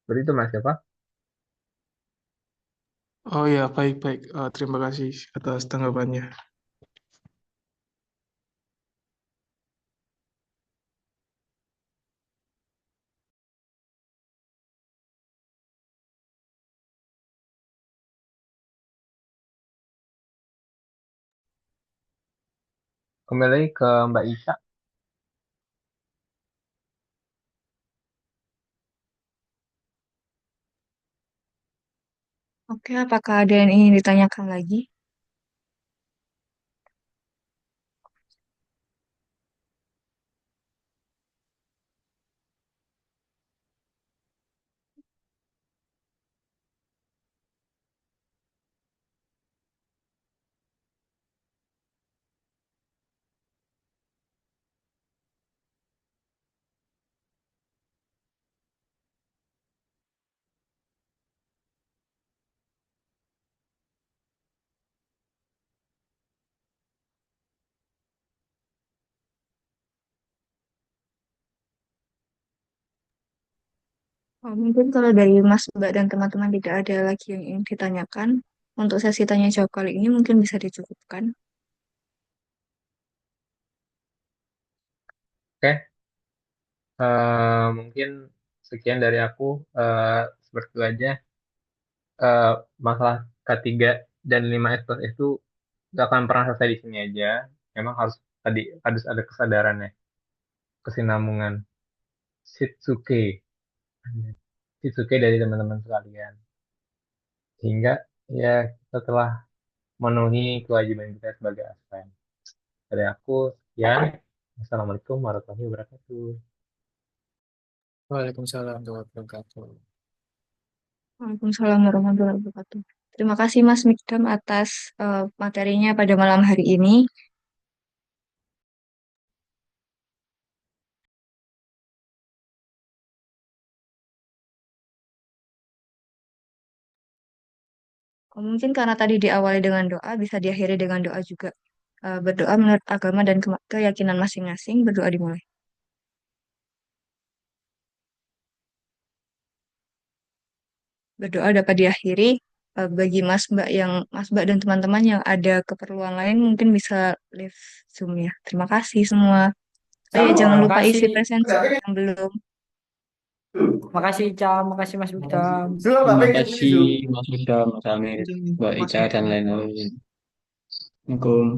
berarti itu Mas siapa? Oh ya, baik-baik. Terima kasih atas tanggapannya. Kembali lagi ke Mbak Isya. Oke, apakah ada yang ingin ditanyakan lagi? Mungkin kalau dari Mas, Mbak, dan teman-teman tidak ada lagi yang ingin ditanyakan, untuk sesi tanya jawab kali ini mungkin bisa dicukupkan. Oke, mungkin sekian dari aku. Seperti itu aja. Eh, Masalah K3 dan 5S plus S itu gak akan pernah selesai di sini aja. Memang harus ada kesadarannya, kesinambungan. Shitsuke. Shitsuke dari teman-teman sekalian. Sehingga ya kita telah memenuhi kewajiban kita sebagai ASN. Dari aku, sekian. Assalamualaikum warahmatullahi wabarakatuh. Waalaikumsalam warahmatullahi wabarakatuh. Waalaikumsalam warahmatullahi wabarakatuh. Terima kasih Mas Mikdam atas materinya pada malam hari ini. Mungkin karena tadi diawali dengan doa, bisa diakhiri dengan doa juga. Berdoa menurut agama dan keyakinan masing-masing, berdoa dimulai. Berdoa dapat diakhiri. Bagi Mas Mbak dan teman-teman yang ada keperluan lain, mungkin bisa leave Zoom ya. Terima kasih semua. Oh ya, jangan lupa isi Makasih. presensi yang belum. Makasih Cam, makasih Mas Bikram. Terima kasih Mas Mikdam, Mas Amir, Mbak Ica, dan lain-lain. Assalamualaikum.